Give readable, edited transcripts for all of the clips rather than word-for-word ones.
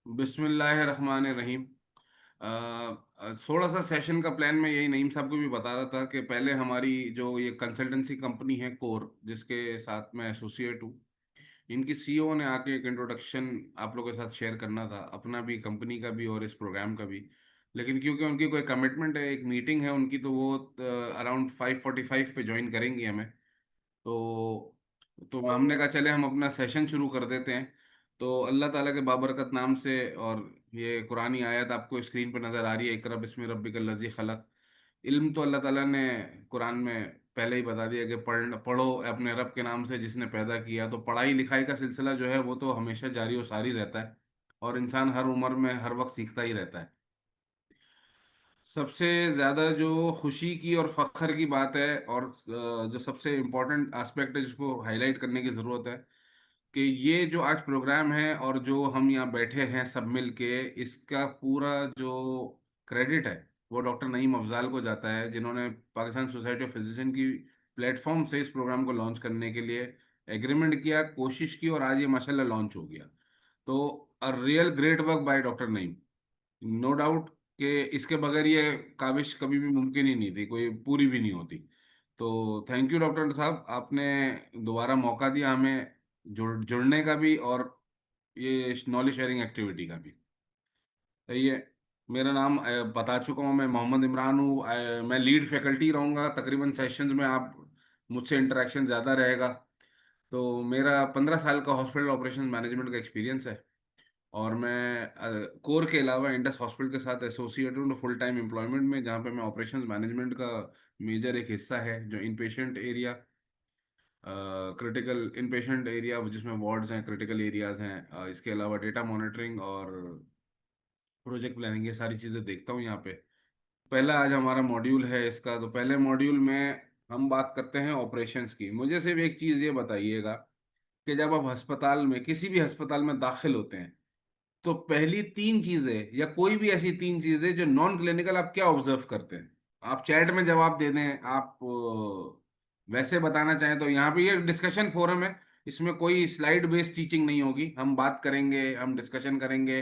बिस्मिल्लाहिर्रहमानिर्रहीम। थोड़ा सा सेशन का प्लान मैं यही नईम साहब को भी बता रहा था कि पहले हमारी जो ये कंसल्टेंसी कंपनी है कोर, जिसके साथ मैं एसोसिएट हूँ, इनकी सीईओ ने आके एक इंट्रोडक्शन आप लोगों के साथ शेयर करना था, अपना भी, कंपनी का भी और इस प्रोग्राम का भी। लेकिन क्योंकि उनकी कोई कमिटमेंट है, एक मीटिंग है उनकी, तो वो अराउंड 5:45 पे ज्वाइन करेंगी हमें। तो हमने कहा चले हम अपना सेशन शुरू कर देते हैं। तो अल्लाह ताला के बाबरकत नाम से, और ये कुरानी आयत आपको स्क्रीन पर नज़र आ रही है, इक़रा बिस्मि रब्बिकल लज़ी खलक। इल्म तो अल्लाह ताला ने कुरान में पहले ही बता दिया कि पढ़ो अपने रब के नाम से जिसने पैदा किया। तो पढ़ाई लिखाई का सिलसिला जो है वो तो हमेशा जारी और सारी रहता है, और इंसान हर उम्र में हर वक्त सीखता ही रहता है। सबसे ज़्यादा जो खुशी की और फख्र की बात है, और जो सबसे इम्पोर्टेंट एस्पेक्ट है जिसको हाईलाइट करने की ज़रूरत है, कि ये जो आज प्रोग्राम है और जो हम यहाँ बैठे हैं सब मिल के, इसका पूरा जो क्रेडिट है वो डॉक्टर नईम अफजाल को जाता है, जिन्होंने पाकिस्तान सोसाइटी ऑफ फिजिशियन की प्लेटफॉर्म से इस प्रोग्राम को लॉन्च करने के लिए एग्रीमेंट किया, कोशिश की, और आज ये माशाल्लाह लॉन्च हो गया। तो a real great work by doctor Naeem, no doubt कि इसके बगैर ये काविश कभी भी मुमकिन ही नहीं थी, कोई पूरी भी नहीं होती। तो थैंक यू डॉक्टर साहब, आपने दोबारा मौका दिया हमें जुड़ने का भी, और ये नॉलेज शेयरिंग एक्टिविटी का भी। सही है। मेरा नाम बता चुका हूँ, मैं मोहम्मद इमरान हूँ। मैं लीड फैकल्टी रहूँगा तकरीबन सेशंस में, आप मुझसे इंटरेक्शन ज़्यादा रहेगा। तो मेरा 15 साल का हॉस्पिटल ऑपरेशन मैनेजमेंट का एक्सपीरियंस है, और मैं कोर के अलावा इंडस हॉस्पिटल के साथ एसोसिएटेड हूँ फुल टाइम एम्प्लॉयमेंट में, जहाँ पे मैं ऑपरेशंस मैनेजमेंट का मेजर एक हिस्सा है, जो in patient area, critical in patient area जिसमें वार्ड्स हैं, क्रिटिकल एरियाज हैं, इसके अलावा डेटा मॉनिटरिंग और प्रोजेक्ट प्लानिंग, ये सारी चीज़ें देखता हूँ यहाँ पे। पहला आज हमारा मॉड्यूल है इसका। तो पहले मॉड्यूल में हम बात करते हैं ऑपरेशंस की। मुझे सिर्फ एक चीज़ ये बताइएगा कि जब आप अस्पताल में, किसी भी अस्पताल में दाखिल होते हैं, तो पहली 3 चीजें, या कोई भी ऐसी 3 चीजें जो नॉन क्लिनिकल, आप क्या ऑब्जर्व करते हैं? आप चैट में जवाब दे दें, आप वैसे बताना चाहें तो यहाँ पे ये डिस्कशन फोरम है, इसमें कोई स्लाइड बेस्ड टीचिंग नहीं होगी। हम बात करेंगे, हम डिस्कशन करेंगे,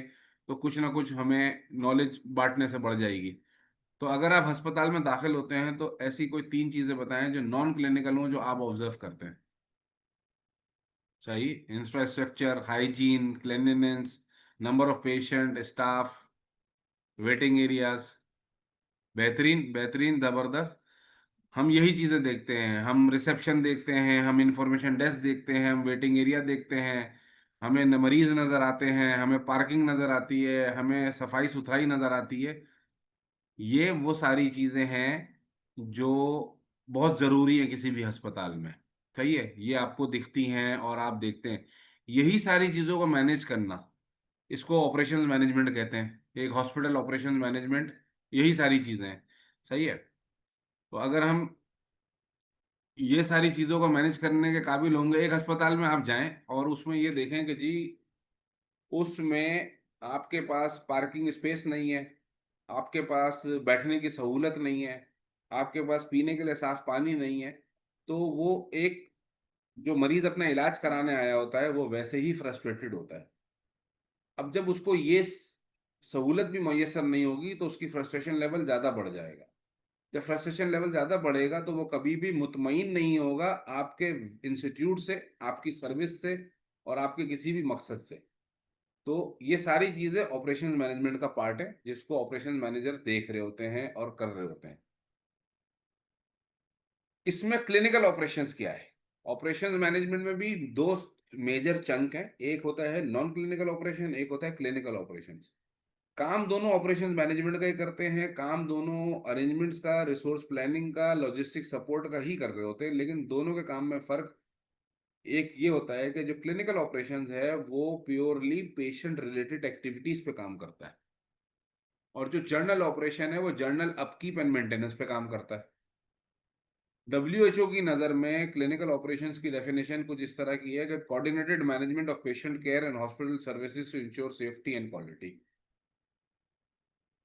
तो कुछ ना कुछ हमें नॉलेज बांटने से बढ़ जाएगी। तो अगर आप अस्पताल में दाखिल होते हैं तो ऐसी कोई 3 चीजें बताएं जो नॉन क्लिनिकल हो, जो आप ऑब्जर्व करते हैं। सही। Infrastructure, hygiene, cleanliness, number of patient, staff, waiting areas. बेहतरीन, बेहतरीन, जबरदस्त। हम यही चीजें देखते हैं, हम रिसेप्शन देखते हैं, हम इंफॉर्मेशन डेस्क देखते हैं, हम वेटिंग एरिया देखते हैं, हमें मरीज नजर आते हैं, हमें पार्किंग नजर आती है, हमें सफाई सुथराई नजर आती है। ये वो सारी चीजें हैं जो बहुत जरूरी है किसी भी अस्पताल में। सही है, ये आपको दिखती हैं और आप देखते हैं। यही सारी चीजों को मैनेज करना, इसको ऑपरेशंस मैनेजमेंट कहते हैं, एक हॉस्पिटल ऑपरेशंस मैनेजमेंट, यही सारी चीजें हैं। सही है। तो अगर हम ये सारी चीजों को मैनेज करने के काबिल होंगे, एक अस्पताल में आप जाएं और उसमें ये देखें कि जी, उसमें आपके पास पार्किंग स्पेस नहीं है, आपके पास बैठने की सहूलत नहीं है, आपके पास पीने के लिए साफ पानी नहीं है, तो वो एक, जो मरीज अपना इलाज कराने आया होता है, वो वैसे ही फ्रस्ट्रेटेड होता है। अब जब उसको ये सहूलत भी मैसर नहीं होगी, तो उसकी फ्रस्ट्रेशन लेवल ज़्यादा बढ़ जाएगा। जब फ्रस्ट्रेशन लेवल ज़्यादा बढ़ेगा तो वो कभी भी मुतमईन नहीं होगा आपके इंस्टीट्यूट से, आपकी सर्विस से, और आपके किसी भी मकसद से। तो ये सारी चीज़ें ऑपरेशंस मैनेजमेंट का पार्ट है, जिसको ऑपरेशंस मैनेजर देख रहे होते हैं और कर रहे होते हैं। इसमें क्लिनिकल ऑपरेशंस क्या है? ऑपरेशंस मैनेजमेंट में भी दो मेजर चंक हैं, एक होता है नॉन क्लिनिकल ऑपरेशन, एक होता है क्लिनिकल ऑपरेशंस। काम दोनों ऑपरेशंस मैनेजमेंट का ही करते हैं, काम दोनों अरेंजमेंट्स का, रिसोर्स प्लानिंग का, लॉजिस्टिक सपोर्ट का ही कर रहे होते हैं, लेकिन दोनों के काम में फर्क एक ये होता है कि जो क्लिनिकल ऑपरेशंस है वो प्योरली पेशेंट रिलेटेड एक्टिविटीज पे काम करता है, और जो जर्नल ऑपरेशन है वो जर्नल अपकीप एंड मेंटेनेंस पे काम करता है। डब्ल्यूएचओ की नज़र में क्लिनिकल ऑपरेशंस की डेफिनेशन कुछ इस तरह की है कि coordinated management of patient care and hospital services to ensure safety and quality.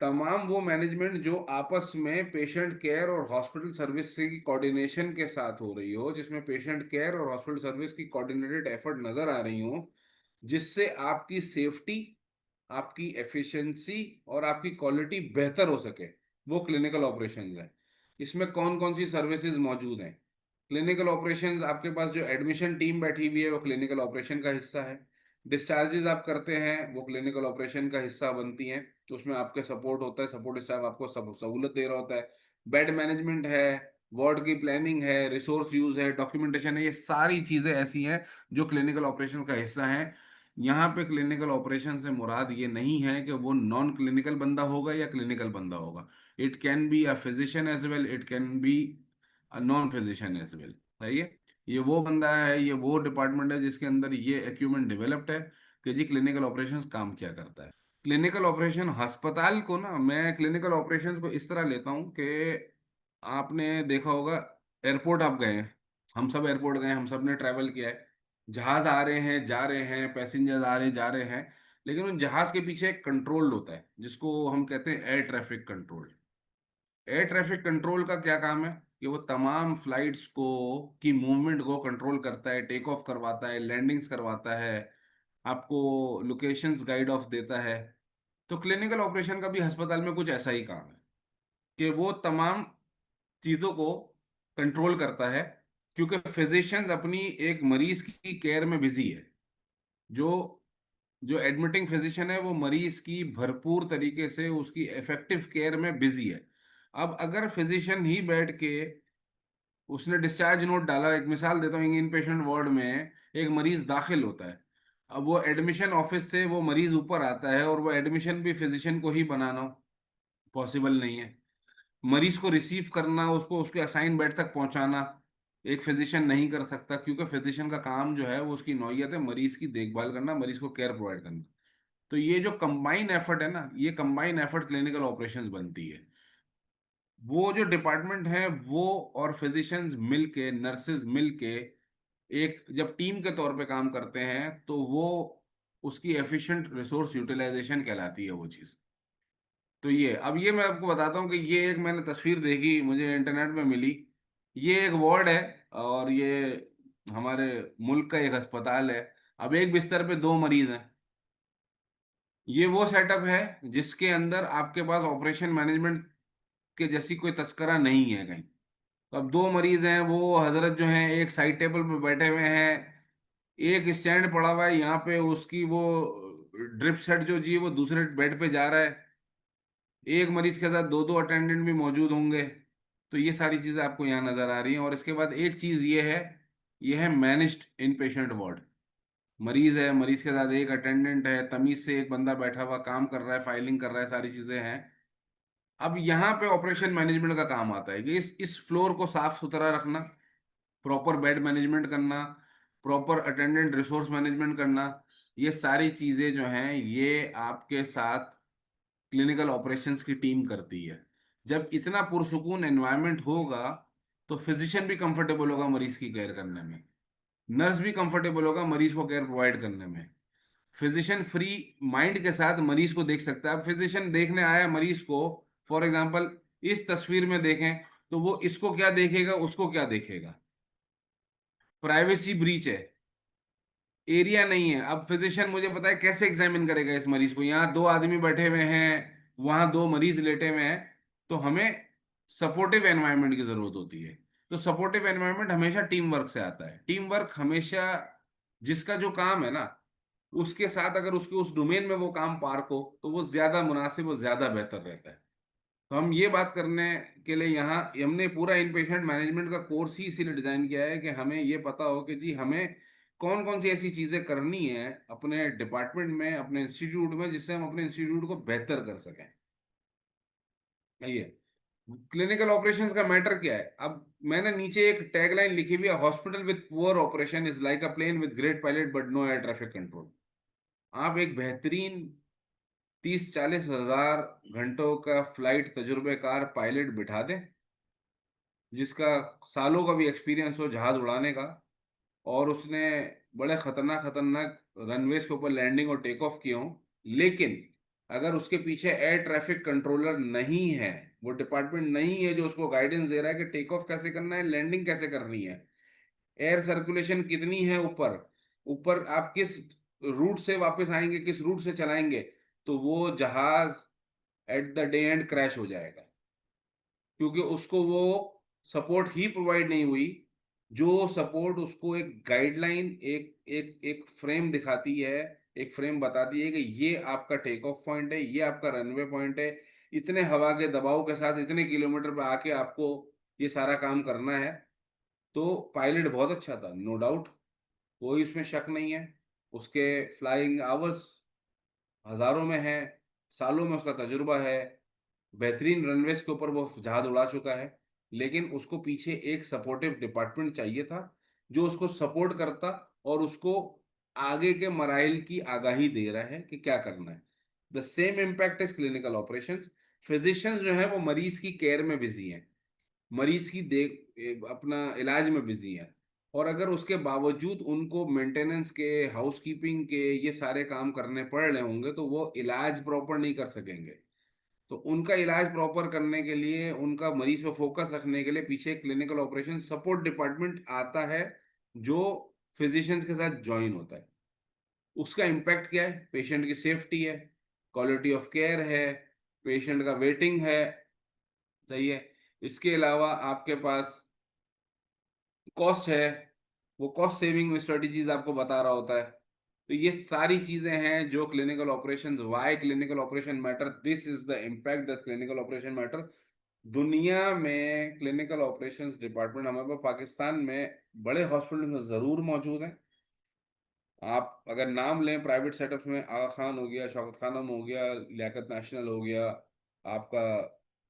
तमाम वो मैनेजमेंट जो आपस में पेशेंट केयर और हॉस्पिटल सर्विस की कोऑर्डिनेशन के साथ हो रही हो, जिसमें पेशेंट केयर और हॉस्पिटल सर्विस की कोऑर्डिनेटेड एफर्ट नजर आ रही हो, जिससे आपकी सेफ्टी आपकी एफिशिएंसी और आपकी क्वालिटी बेहतर हो सके, वो क्लिनिकल ऑपरेशंस है। इसमें कौन कौन सी सर्विसेज मौजूद हैं? क्लिनिकल ऑपरेशंस, आपके पास जो एडमिशन टीम बैठी हुई है वो क्लिनिकल ऑपरेशन का हिस्सा है। डिस्चार्जेस आप करते हैं वो क्लिनिकल ऑपरेशन का हिस्सा बनती हैं, तो उसमें आपके सपोर्ट होता है, सपोर्ट स्टाफ आपको सब सहूलत दे रहा होता है। बेड मैनेजमेंट है, वार्ड की प्लानिंग है, रिसोर्स यूज है, डॉक्यूमेंटेशन है, ये सारी चीजें ऐसी हैं जो क्लिनिकल ऑपरेशन का हिस्सा हैं। यहाँ पे क्लिनिकल ऑपरेशन से मुराद ये नहीं है कि वो नॉन क्लिनिकल बंदा होगा या क्लिनिकल बंदा होगा। It can be a physician as well, it can be a non physician as well. सही है। ये वो बंदा है, ये वो डिपार्टमेंट है जिसके अंदर ये एक्यूपमेंट डेवलप्ड है कि जी क्लिनिकल ऑपरेशंस काम क्या करता है। क्लिनिकल ऑपरेशन अस्पताल को ना, मैं क्लिनिकल ऑपरेशंस को इस तरह लेता हूँ कि आपने देखा होगा, एयरपोर्ट आप गए हैं, हम सब एयरपोर्ट गए हैं, हम सब ने ट्रैवल किया है। जहाज आ रहे हैं जा रहे हैं, पैसेंजर्स आ रहे हैं जा रहे हैं, लेकिन उन जहाज के पीछे एक कंट्रोल होता है जिसको हम कहते हैं air traffic control. Air traffic control का क्या काम है? कि वो तमाम फ्लाइट्स को की मूवमेंट को कंट्रोल करता है, टेक ऑफ करवाता है, लैंडिंग्स करवाता है, आपको लोकेशंस गाइड ऑफ देता है। तो क्लिनिकल ऑपरेशन का भी अस्पताल में कुछ ऐसा ही काम है कि वो तमाम चीज़ों को कंट्रोल करता है, क्योंकि फिजिशियंस अपनी एक मरीज की केयर में बिजी है। जो जो एडमिटिंग फिजिशियन है वो मरीज की भरपूर तरीके से उसकी इफेक्टिव केयर में बिजी है। अब अगर फिजिशियन ही बैठ के उसने डिस्चार्ज नोट डाला, एक मिसाल देता हूँ, इन पेशेंट वार्ड में एक मरीज दाखिल होता है। अब वो एडमिशन ऑफिस से वो मरीज ऊपर आता है और वो एडमिशन भी फिजिशियन को ही बनाना पॉसिबल नहीं है। मरीज को रिसीव करना, उसको उसके असाइन बेड तक पहुंचाना एक फिजिशियन नहीं कर सकता, क्योंकि फिजिशियन का काम जो है वो उसकी नौयत है मरीज की देखभाल करना, मरीज को केयर प्रोवाइड करना। तो ये जो कंबाइन एफर्ट है ना, ये कंबाइन एफर्ट क्लिनिकल ऑपरेशंस बनती है। वो जो डिपार्टमेंट है वो और फिजिशियंस मिलके, नर्सेज मिलके एक जब टीम के तौर पे काम करते हैं तो वो उसकी एफिशिएंट रिसोर्स यूटिलाइजेशन कहलाती है वो चीज़। तो ये, अब ये मैं आपको बताता हूँ कि ये एक मैंने तस्वीर देखी, मुझे इंटरनेट में मिली। ये एक वार्ड है और ये हमारे मुल्क का एक अस्पताल है। अब एक बिस्तर पे दो मरीज हैं। ये वो सेटअप है जिसके अंदर आपके पास ऑपरेशन मैनेजमेंट के जैसी कोई तस्करा नहीं है कहीं। तो अब दो मरीज हैं, वो हजरत जो हैं एक साइड टेबल पे बैठे हुए हैं, एक स्टैंड पड़ा हुआ है यहाँ पे, उसकी वो ड्रिप सेट जो जी वो दूसरे बेड पे जा रहा है। एक मरीज के साथ दो दो अटेंडेंट भी मौजूद होंगे। तो ये सारी चीजें आपको यहाँ नजर आ रही हैं। और इसके बाद एक चीज ये है मैनेज्ड इन पेशेंट वार्ड। मरीज है, मरीज के साथ एक अटेंडेंट है, तमीज से एक बंदा बैठा हुआ काम कर रहा है, फाइलिंग कर रहा है, सारी चीजें हैं। अब यहाँ पे ऑपरेशन मैनेजमेंट का काम आता है कि इस फ्लोर को साफ सुथरा रखना, प्रॉपर बेड मैनेजमेंट करना, प्रॉपर अटेंडेंट रिसोर्स मैनेजमेंट करना। ये सारी चीजें जो हैं ये आपके साथ क्लिनिकल ऑपरेशंस की टीम करती है। जब इतना पुरसुकून एनवायरनमेंट होगा तो फिजिशियन भी कंफर्टेबल होगा मरीज की केयर करने में, नर्स भी कंफर्टेबल होगा मरीज को केयर प्रोवाइड करने में। फिजिशियन फ्री माइंड के साथ मरीज को देख सकता है। अब फिजिशियन देखने आया मरीज को, फॉर एग्जांपल इस तस्वीर में देखें, तो वो इसको क्या देखेगा, उसको क्या देखेगा? प्राइवेसी ब्रीच है, एरिया नहीं है। अब फिजिशियन मुझे पता है कैसे एग्जामिन करेगा इस मरीज को, यहाँ दो आदमी बैठे हुए हैं, वहां दो मरीज लेटे हुए हैं। तो हमें सपोर्टिव एनवायरनमेंट की जरूरत होती है। तो सपोर्टिव एनवायरनमेंट हमेशा टीम वर्क से आता है। टीम वर्क हमेशा, जिसका जो काम है ना उसके साथ अगर उसके उस डोमेन में वो काम पार्क हो तो वो ज्यादा मुनासिब और ज्यादा बेहतर रहता है। तो हम ये बात करने के लिए यहाँ हमने पूरा इन पेशेंट मैनेजमेंट का कोर्स ही इसीलिए डिजाइन किया है कि हमें ये पता हो कि जी हमें कौन कौन सी ऐसी चीजें करनी है अपने डिपार्टमेंट में, अपने इंस्टीट्यूट में, जिससे हम अपने इंस्टीट्यूट को बेहतर कर सकें। ये क्लिनिकल ऑपरेशंस का मैटर क्या है? अब मैंने नीचे एक टैगलाइन लिखी हुई है, hospital with poor operation is like a plane with great pilot but no air traffic control. आप एक बेहतरीन 30-40 हजार घंटों का फ्लाइट तजुर्बेकार पायलट बिठा दें, जिसका सालों का भी एक्सपीरियंस हो जहाज उड़ाने का, और उसने बड़े खतरनाक खतरनाक रनवेज के ऊपर लैंडिंग और टेक ऑफ किए हों, लेकिन अगर उसके पीछे एयर ट्रैफिक कंट्रोलर नहीं है, वो डिपार्टमेंट नहीं है जो उसको गाइडेंस दे रहा है कि टेक ऑफ कैसे करना है, लैंडिंग कैसे करनी है, एयर सर्कुलेशन कितनी है ऊपर, ऊपर आप किस रूट से वापस आएंगे, किस रूट से चलाएंगे, तो वो जहाज at the day and crash हो जाएगा, क्योंकि उसको वो सपोर्ट ही प्रोवाइड नहीं हुई। जो सपोर्ट उसको एक गाइडलाइन, एक एक एक फ्रेम दिखाती है, एक फ्रेम बताती है कि ये आपका टेक ऑफ पॉइंट है, ये आपका रनवे पॉइंट है, इतने हवा के दबाव के साथ इतने किलोमीटर पे आके आपको ये सारा काम करना है। तो पायलट बहुत अच्छा था, नो डाउट, कोई उसमें शक नहीं है। उसके फ्लाइंग आवर्स हजारों में है, सालों में उसका तजुर्बा है, बेहतरीन रनवेज के ऊपर वो जहाज उड़ा चुका है। लेकिन उसको पीछे एक सपोर्टिव डिपार्टमेंट चाहिए था, जो उसको सपोर्ट करता और उसको आगे के मराइल की आगाही दे रहा है कि क्या करना है। The same impact is clinical operations. Physicians जो है वो मरीज की केयर में बिजी हैं, मरीज की देख अपना इलाज में बिजी हैं। और अगर उसके बावजूद उनको मेंटेनेंस के, हाउसकीपिंग के ये सारे काम करने पड़ रहे होंगे, तो वो इलाज प्रॉपर नहीं कर सकेंगे। तो उनका इलाज प्रॉपर करने के लिए, उनका मरीज पे फोकस रखने के लिए पीछे क्लिनिकल ऑपरेशन सपोर्ट डिपार्टमेंट आता है, जो फिजिशियंस के साथ ज्वाइन होता है। उसका इम्पैक्ट क्या है? पेशेंट की सेफ्टी है, क्वालिटी ऑफ केयर है, पेशेंट का वेटिंग है, सही है। इसके अलावा आपके पास कॉस्ट है, वो कॉस्ट सेविंग स्ट्रेटजीज आपको बता रहा होता है। तो ये सारी चीजें हैं जो clinical operations, why clinical operation matter, this is the impact that clinical operation matter. दुनिया में क्लिनिकल ऑपरेशंस डिपार्टमेंट हमारे पास पाकिस्तान में बड़े हॉस्पिटल में जरूर मौजूद हैं। आप अगर नाम लें प्राइवेट सेटअप में, आगा खान हो गया, शौकत खानम हो गया, लियाकत नेशनल हो गया, आपका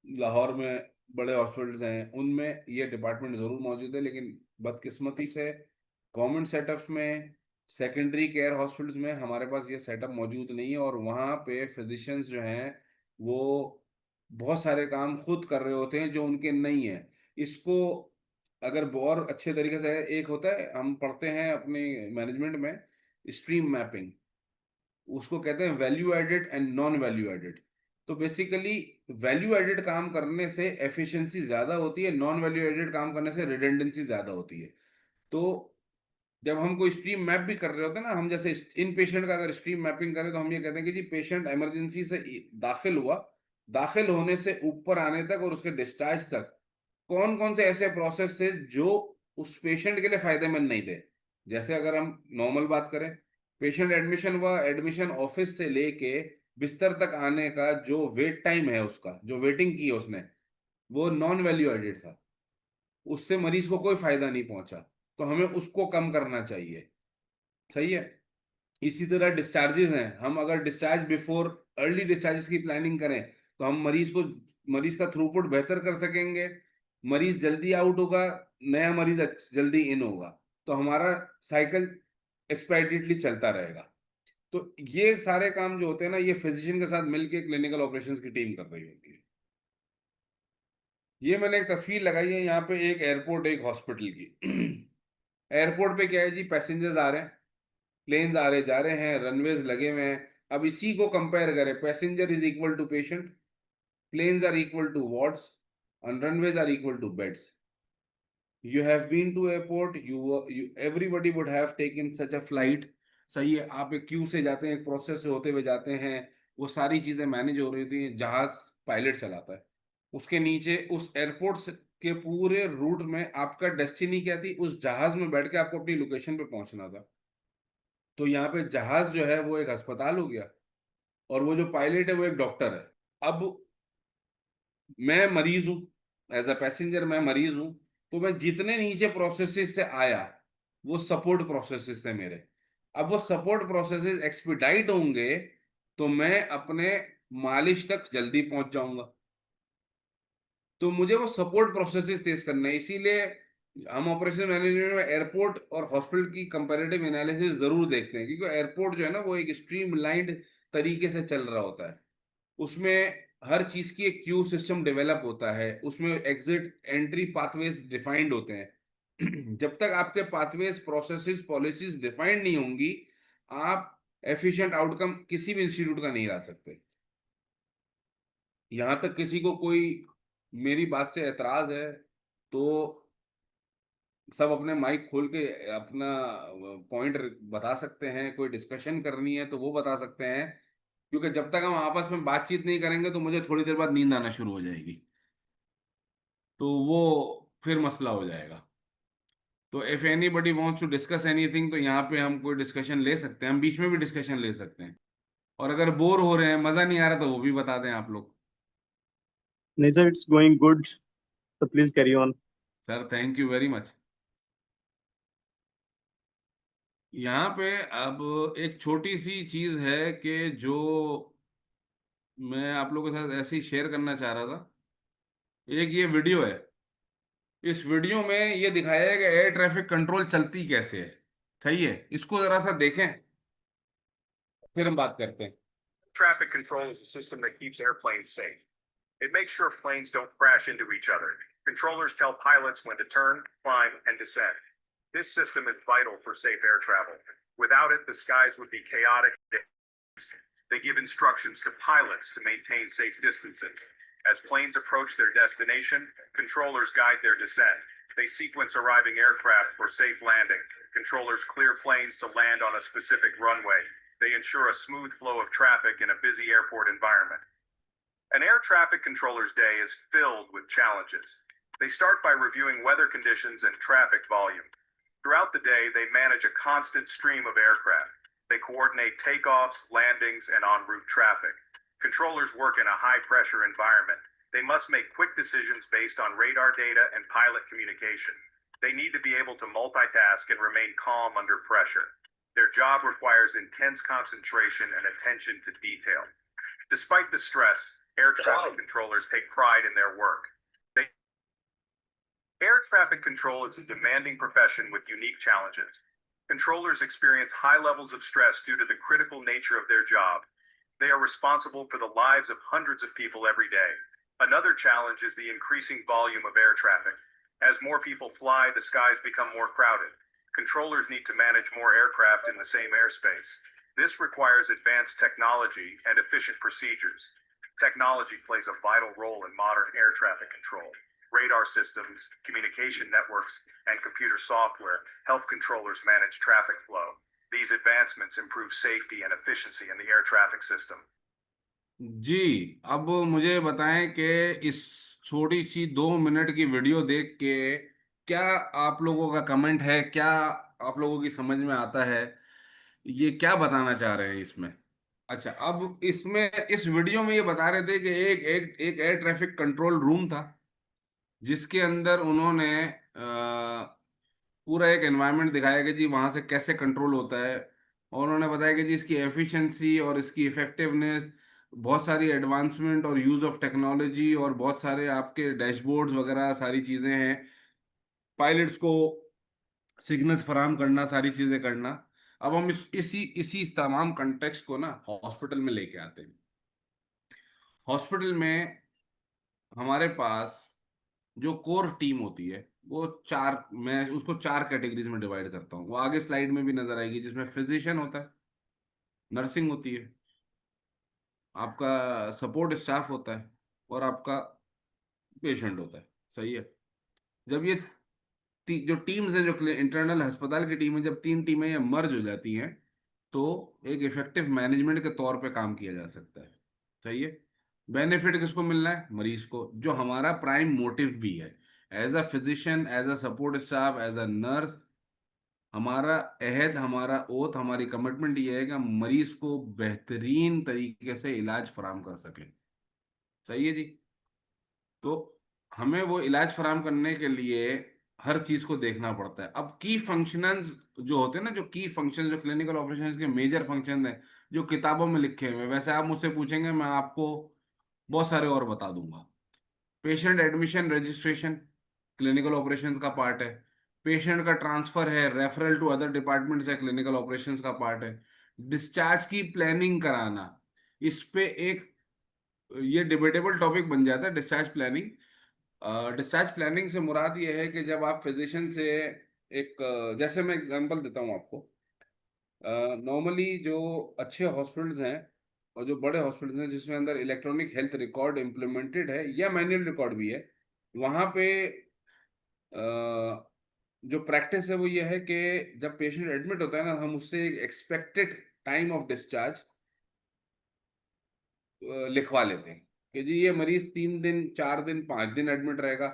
लाहौर में बड़े हॉस्पिटल्स हैं, उनमें ये डिपार्टमेंट ज़रूर मौजूद है। लेकिन बदकिस्मती से गवर्नमेंट सेटअप्स में, सेकेंडरी केयर हॉस्पिटल्स में हमारे पास ये सेटअप मौजूद नहीं है। और वहाँ पे फिजिशियंस जो हैं वो बहुत सारे काम खुद कर रहे होते हैं जो उनके नहीं है। इसको अगर और अच्छे तरीके से, एक होता है हम पढ़ते हैं अपने मैनेजमेंट में, स्ट्रीम मैपिंग, उसको कहते हैं value added and non value added. तो बेसिकली वैल्यू एडेड काम करने से एफिशिएंसी ज्यादा होती है, नॉन वैल्यू एडेड काम करने से रिडंडेंसी ज्यादा होती है। तो जब हम कोई स्ट्रीम मैप भी कर रहे होते हैं ना, हम जैसे इन पेशेंट का अगर स्ट्रीम मैपिंग करें तो हम ये कहते हैं कि जी पेशेंट इमरजेंसी से दाखिल हुआ, दाखिल होने से ऊपर आने तक और उसके डिस्चार्ज तक कौन कौन से ऐसे प्रोसेस थे जो उस पेशेंट के लिए फायदेमंद नहीं थे। जैसे अगर हम नॉर्मल बात करें, पेशेंट एडमिशन हुआ, एडमिशन ऑफिस से लेके बिस्तर तक आने का जो वेट टाइम है, उसका जो वेटिंग की है उसने, वो नॉन वैल्यू एडेड था, उससे मरीज को कोई फायदा नहीं पहुंचा। तो हमें उसको कम करना चाहिए, सही है। इसी तरह डिस्चार्जेस हैं, हम अगर डिस्चार्ज बिफोर, अर्ली डिस्चार्जेस की प्लानिंग करें तो हम मरीज का थ्रूपुट बेहतर कर सकेंगे, मरीज जल्दी आउट होगा, नया मरीज जल्दी इन होगा, तो हमारा साइकिल एक्सपेडिटली चलता रहेगा। तो ये सारे काम जो होते हैं ना, ये फिजिशियन के साथ मिलके क्लिनिकल ऑपरेशंस की टीम कर रही होती है। ये मैंने एक तस्वीर लगाई है यहाँ पे, एक एयरपोर्ट, एक हॉस्पिटल की। एयरपोर्ट पे क्या है जी, पैसेंजर्स आ रहे हैं, प्लेन्स आ रहे जा रहे हैं, रनवेज लगे हुए हैं। अब इसी को कंपेयर करें, passenger is equal to patient, planes are equal to wards, and runways are equal to beds. You have been to airport, everybody would have taken such a flight, सही है। आप एक क्यू से जाते हैं, एक प्रोसेस से होते हुए जाते हैं, वो सारी चीजें मैनेज हो रही थी, जहाज पायलट चलाता है। उसके नीचे उस एयरपोर्ट के पूरे रूट में आपका डेस्टिनी क्या थी, उस जहाज में बैठ के आपको अपनी लोकेशन पे पहुंचना था। तो यहाँ पे जहाज जो है वो एक अस्पताल हो गया, और वो जो पायलट है वो एक डॉक्टर है। अब मैं मरीज हूं, एज अ पैसेंजर मैं मरीज हूं, तो मैं जितने नीचे प्रोसेसेस से आया वो सपोर्ट प्रोसेसेस थे मेरे। अब वो सपोर्ट प्रोसेसेस एक्सपीडाइट होंगे तो मैं अपने मालिश तक जल्दी पहुंच जाऊंगा। तो मुझे वो सपोर्ट प्रोसेसेस फेस करना है, इसीलिए हम ऑपरेशन मैनेजमेंट में एयरपोर्ट और हॉस्पिटल की कंपैरेटिव एनालिसिस जरूर देखते हैं, क्योंकि एयरपोर्ट जो है ना वो एक स्ट्रीमलाइंड तरीके से चल रहा होता है। उसमें हर चीज की एक क्यू सिस्टम डेवलप होता है, उसमें एग्जिट एंट्री पाथवेज डिफाइंड होते हैं। जब तक आपके पाथवेज, प्रोसेसेस, पॉलिसीज डिफाइंड नहीं होंगी, आप एफिशिएंट आउटकम किसी भी इंस्टीट्यूट का नहीं ला सकते। यहां तक किसी को कोई मेरी बात से एतराज है तो सब अपने माइक खोल के अपना पॉइंट बता सकते हैं, कोई डिस्कशन करनी है तो वो बता सकते हैं। क्योंकि जब तक हम आपस में बातचीत नहीं करेंगे तो मुझे थोड़ी देर बाद नींद आना शुरू हो जाएगी, तो वो फिर मसला हो जाएगा। तो if anybody wants to discuss anything, तो यहाँ पे हम कोई डिस्कशन ले सकते हैं, हम बीच में भी डिस्कशन ले सकते हैं। और अगर बोर हो रहे हैं, मजा नहीं आ रहा, तो वो भी बता दें आप लोग। नहीं सर, इट्स गोइंग गुड, तो please carry on. Sir thank you very much. यहाँ पे अब एक छोटी सी चीज है कि जो मैं आप लोगों के साथ ऐसे ही शेयर करना चाह रहा था। एक ये वीडियो है, इस वीडियो में ये दिखाया है कि एयर ट्रैफिक कंट्रोल चलती कैसे है। सही है, इसको जरा सा देखें, फिर हम बात करते हैं। Traffic control is a system that keeps airplanes safe. It makes sure planes don't crash into each other. Controllers tell pilots when to turn, climb, and descend. This system is vital for safe air travel. Without it, the skies would be chaotic. They give instructions to pilots to maintain safe distances. As planes approach their destination, controllers guide their descent. They sequence arriving aircraft for safe landing. Controllers clear planes to land on a specific runway. They ensure a smooth flow of traffic in a busy airport environment. An air traffic controller's day is filled with challenges. They start by reviewing weather conditions and traffic volume. Throughout the day, they manage a constant stream of aircraft. They coordinate takeoffs, landings, and en route traffic. Controllers work in a high pressure environment. They must make quick decisions based on radar data and pilot communication. They need to be able to multitask and remain calm under pressure. Their job requires intense concentration and attention to detail. Despite the stress, air traffic controllers take pride in their work. They, air traffic control is a demanding profession with unique challenges. Controllers experience high levels of stress due to the critical nature of their job. They are responsible for the lives of hundreds of people every day. Another challenge is the increasing volume of air traffic. As more people fly, the skies become more crowded. Controllers need to manage more aircraft in the same airspace. This requires advanced technology and efficient procedures. Technology plays a vital role in modern air traffic control. Radar systems, communication networks, and computer software help controllers manage traffic flow. These advancements improve safety and efficiency in the air traffic system. जी, अब मुझे बताएं कि इस छोटी सी 2 minute की video देख के क्या आप लोगों का कमेंट है, क्या आप लोगों की समझ में आता है, ये क्या बताना चाह रहे हैं इसमें। अच्छा, अब इसमें इस वीडियो में ये बता रहे थे कि एक एक एक एयर ट्रैफिक कंट्रोल रूम था, जिसके अंदर उन्होंने पूरा एक एनवायरनमेंट दिखाया कि जी वहाँ से कैसे कंट्रोल होता है। और उन्होंने बताया कि जी इसकी एफिशिएंसी और इसकी इफेक्टिवनेस, बहुत सारी एडवांसमेंट और यूज़ ऑफ टेक्नोलॉजी और बहुत सारे आपके डैशबोर्ड्स वगैरह सारी चीज़ें हैं, पायलट्स को सिग्नल्स फराहम करना, सारी चीज़ें करना। अब हम इस तमाम कंटेक्स्ट को ना हॉस्पिटल में लेके आते हैं। हॉस्पिटल में हमारे पास जो कोर टीम होती है वो चार, मैं उसको 4 कैटेगरीज में डिवाइड करता हूँ, वो आगे स्लाइड में भी नजर आएगी, जिसमें फिजिशियन होता है, नर्सिंग होती है, आपका सपोर्ट स्टाफ होता है, और आपका पेशेंट होता है। सही है। जब ये जो टीम्स हैं, जो इंटरनल अस्पताल की टीम है, जब 3 टीमें ये मर्ज हो जाती हैं, तो एक इफेक्टिव मैनेजमेंट के तौर पे काम किया जा सकता है। सही है। बेनिफिट किसको मिलना है? मरीज को, जो हमारा प्राइम मोटिव भी है। As a physician, as a support staff, as a nurse, हमारा अहद, हमारा ओथ, हमारी कमिटमेंट ये है कि हम मरीज को बेहतरीन तरीके से इलाज फराहम कर सकें। सही है जी। तो हमें वो इलाज फराहम करने के लिए हर चीज को देखना पड़ता है। अब की फंक्शंस जो होते हैं ना, जो की फंक्शन, जो क्लिनिकल ऑपरेशंस के मेजर फंक्शन हैं, जो किताबों में लिखे हुए हैं, वैसे आप मुझसे पूछेंगे मैं आपको बहुत सारे और बता दूंगा। Patient admission registration clinical operations का पार्ट है। पेशेंट का ट्रांसफर है, रेफरल टू अदर डिपार्टमेंट्स है, क्लिनिकल ऑपरेशंस का पार्ट है। डिस्चार्ज की प्लानिंग कराना, इस पे एक ये डिबेटेबल टॉपिक बन जाता है, डिस्चार्ज प्लानिंग। डिस्चार्ज प्लानिंग से मुराद ये है कि जब आप फिजिशियन से एक जैसे मैं एग्जांपल देता हूँ आपको। नॉर्मली जो अच्छे हॉस्पिटल्स हैं और जो बड़े हॉस्पिटल्स हैं जिसमें अंदर इलेक्ट्रॉनिक हेल्थ रिकॉर्ड इम्प्लीमेंटेड है या मैनुअल रिकॉर्ड भी है, वहाँ पे अ, जो प्रैक्टिस है वो ये है कि जब पेशेंट एडमिट होता है ना, हम उससे एक एक्सपेक्टेड टाइम ऑफ डिस्चार्ज लिखवा लेते हैं कि जी ये मरीज 3 दिन 4 दिन 5 दिन एडमिट रहेगा।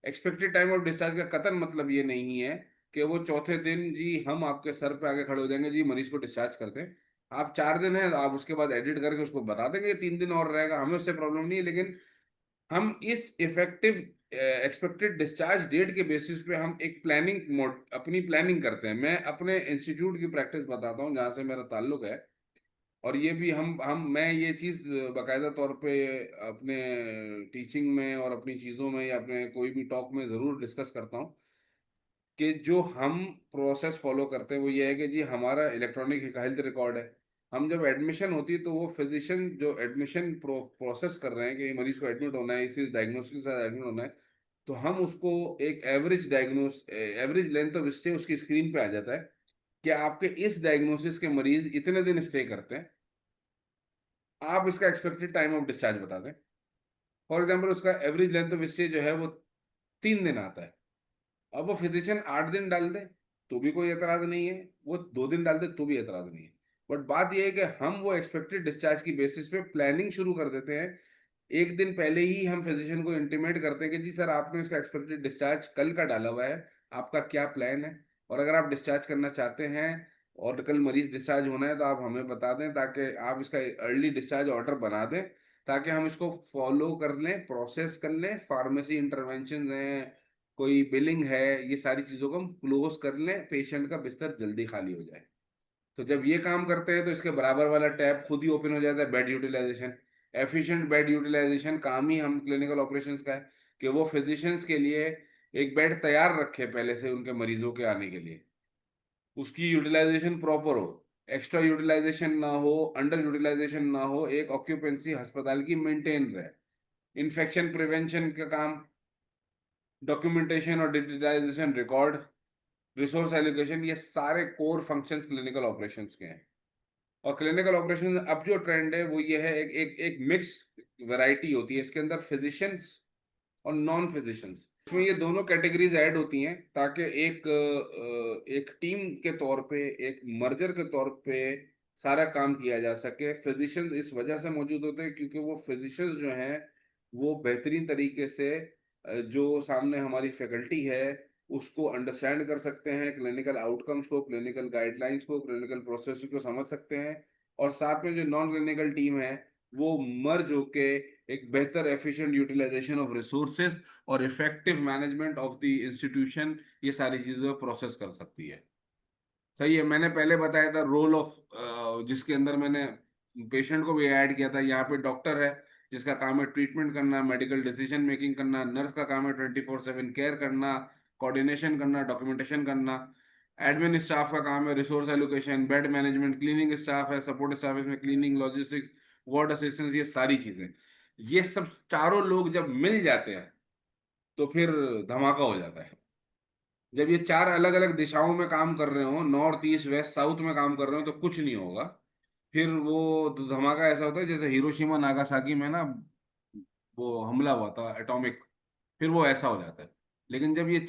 एक्सपेक्टेड टाइम ऑफ डिस्चार्ज का कतई मतलब ये नहीं है कि वो चौथे दिन जी हम आपके सर पे आके खड़े हो जाएंगे, जी मरीज को डिस्चार्ज कर दें। आप 4 दिन है, आप उसके बाद एडिट करके उसको बता देंगे 3 दिन और रहेगा, हमें उससे प्रॉब्लम नहीं है। लेकिन हम इस इफेक्टिव एक्सपेक्टेड डिस्चार्ज डेट के बेसिस पे हम एक प्लानिंग मोड अपनी प्लानिंग करते हैं। मैं अपने इंस्टीट्यूट की प्रैक्टिस बताता हूँ जहाँ से मेरा ताल्लुक है, और ये भी हम मैं ये चीज़ बाकायदा तौर पे अपने टीचिंग में और अपनी चीज़ों में या अपने कोई भी टॉक में ज़रूर डिस्कस करता हूँ कि जो हम प्रोसेस फॉलो करते हैं वो ये है कि जी हमारा इलेक्ट्रॉनिक हेल्थ रिकॉर्ड है। हम जब एडमिशन होती है तो वो फिजिशियन जो एडमिशन प्रोसेस कर रहे हैं कि मरीज को एडमिट होना है, इस डायग्नोसिस के साथ एडमिट होना है, तो हम उसको एक एवरेज लेंथ ऑफ स्टे उसकी स्क्रीन पे आ जाता है कि आपके इस डायग्नोसिस के मरीज इतने दिन स्टे करते हैं, आप इसका एक्सपेक्टेड टाइम ऑफ डिस्चार्ज बता दें। फॉर एग्जाम्पल उसका एवरेज लेंथ ऑफ स्टे जो है वो 3 दिन आता है। अब वो फिजिशियन 8 दिन डाल दे तो भी कोई एतराज नहीं है, वो 2 दिन डाल दे तो भी एतराज नहीं है। बट बात यह है कि हम वो एक्सपेक्टेड डिस्चार्ज की बेसिस पे प्लानिंग शुरू कर देते हैं। एक दिन पहले ही हम फिजिशियन को इंटीमेट करते हैं कि जी सर आपने इसका एक्सपेक्टेड डिस्चार्ज कल का डाला हुआ है, आपका क्या प्लान है, और अगर आप डिस्चार्ज करना चाहते हैं और कल मरीज डिस्चार्ज होना है तो आप हमें बता दें ताकि आप इसका अर्ली डिस्चार्ज ऑर्डर बना दें, ताकि हम इसको फॉलो कर लें, प्रोसेस कर लें, फार्मेसी इंटरवेंशन है, कोई बिलिंग है, ये सारी चीज़ों को हम क्लोज कर लें, पेशेंट का बिस्तर जल्दी खाली हो जाए। तो जब ये काम करते हैं तो इसके बराबर वाला टैब खुद ही ओपन हो जाता है, bed utilization. Efficient bed utilization काम ही हम क्लिनिकल ऑपरेशंस का है कि वो फिजिशियंस के लिए एक बेड तैयार रखे पहले से उनके मरीजों के आने के लिए, उसकी यूटिलाइजेशन प्रॉपर हो, एक्स्ट्रा यूटिलाइजेशन ना हो, अंडर यूटिलाइजेशन ना हो, एक ऑक्यूपेंसी अस्पताल की मेंटेन रहे। इन्फेक्शन प्रिवेंशन का काम, डॉक्यूमेंटेशन और डिजिटाइजेशन रिकॉर्ड, रिसोर्स एलोकेशन, ये सारे कोर फंक्शंस क्लिनिकल ऑपरेशंस के हैं। और क्लिनिकल ऑपरेशन अब जो ट्रेंड है वो ये है, एक एक एक मिक्स वैरायटी होती है इसके अंदर, फिजिशियंस और नॉन फिजिशियंस, इसमें ये दोनों कैटेगरीज ऐड होती हैं ताकि एक टीम के तौर पे, एक मर्जर के तौर पे सारा काम किया जा सके। फिजिशियंस इस वजह से मौजूद होते हैं क्योंकि वो फिजिशियंस जो हैं वो बेहतरीन तरीके से जो सामने हमारी फैकल्टी है उसको अंडरस्टैंड कर सकते हैं, क्लिनिकल आउटकम्स को, क्लिनिकल गाइडलाइंस को, क्लिनिकल प्रोसेस को समझ सकते हैं। और साथ में जो नॉन क्लिनिकल टीम है वो मर्ज होके एक बेहतर एफिशिएंट यूटिलाइजेशन ऑफ रिसोर्सेज और effective management of the institution, ये सारी चीजें प्रोसेस कर सकती है। सही है, मैंने पहले बताया था रोल ऑफ, जिसके अंदर मैंने पेशेंट को भी ऐड किया था। यहाँ पे डॉक्टर है जिसका काम है ट्रीटमेंट करना, मेडिकल डिसीजन मेकिंग करना, नर्स का काम है 24/7 केयर करना, कोऑर्डिनेशन करना, डॉक्यूमेंटेशन करना, एडमिन स्टाफ का काम है resource allocation, bed management, cleaning staff है, सपोर्ट स्टाफ इसमें क्लीनिंग, लॉजिस्टिक्स, वार्ड असिस्टेंस, ये सारी चीजें, ये सब चारों लोग जब मिल जाते हैं तो फिर धमाका हो जाता है। जब ये चार अलग अलग दिशाओं में काम कर रहे हो, नॉर्थ ईस्ट वेस्ट साउथ में काम कर रहे हो, तो कुछ नहीं होगा। फिर वो तो धमाका ऐसा होता है जैसे हिरोशिमा नागासाकी में ना वो हमला हुआ था एटॉमिक, फिर वो ऐसा हो जाता है। लेकिन जब ये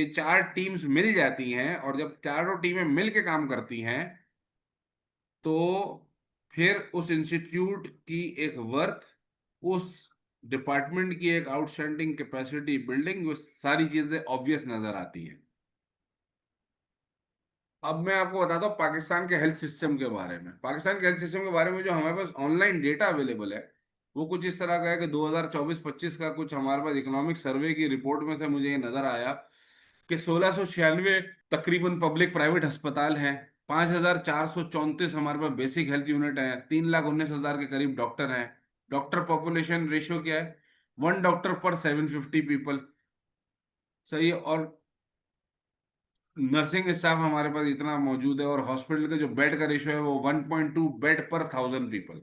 चार टीम्स मिल जाती हैं और जब चारों टीमें मिल के काम करती हैं तो फिर उस इंस्टीट्यूट की एक वर्थ, उस डिपार्टमेंट की एक आउटस्टैंडिंग कैपेसिटी बिल्डिंग, वो सारी चीजें ऑब्वियस नजर आती हैं। अब मैं आपको बताता हूँ पाकिस्तान के हेल्थ सिस्टम के बारे में। पाकिस्तान के हेल्थ सिस्टम के बारे में जो हमारे पास ऑनलाइन डेटा अवेलेबल है वो कुछ इस तरह का है कि 2024-25 का कुछ हमारे पास इकोनॉमिक सर्वे की रिपोर्ट में से मुझे ये नजर आया कि 1696 तकरीबन पब्लिक प्राइवेट अस्पताल हैं, 5434 हमारे पास बेसिक हेल्थ यूनिट है, 3,19,000 के करीब डॉक्टर हैं। डॉक्टर पॉपुलेशन रेशियो क्या है? 1 डॉक्टर पर 750 पीपल। सही है। और नर्सिंग स्टाफ हमारे पास इतना मौजूद है, और हॉस्पिटल के जो बेड का रेशियो है वो 1.2 बेड पर 1,000 पीपल।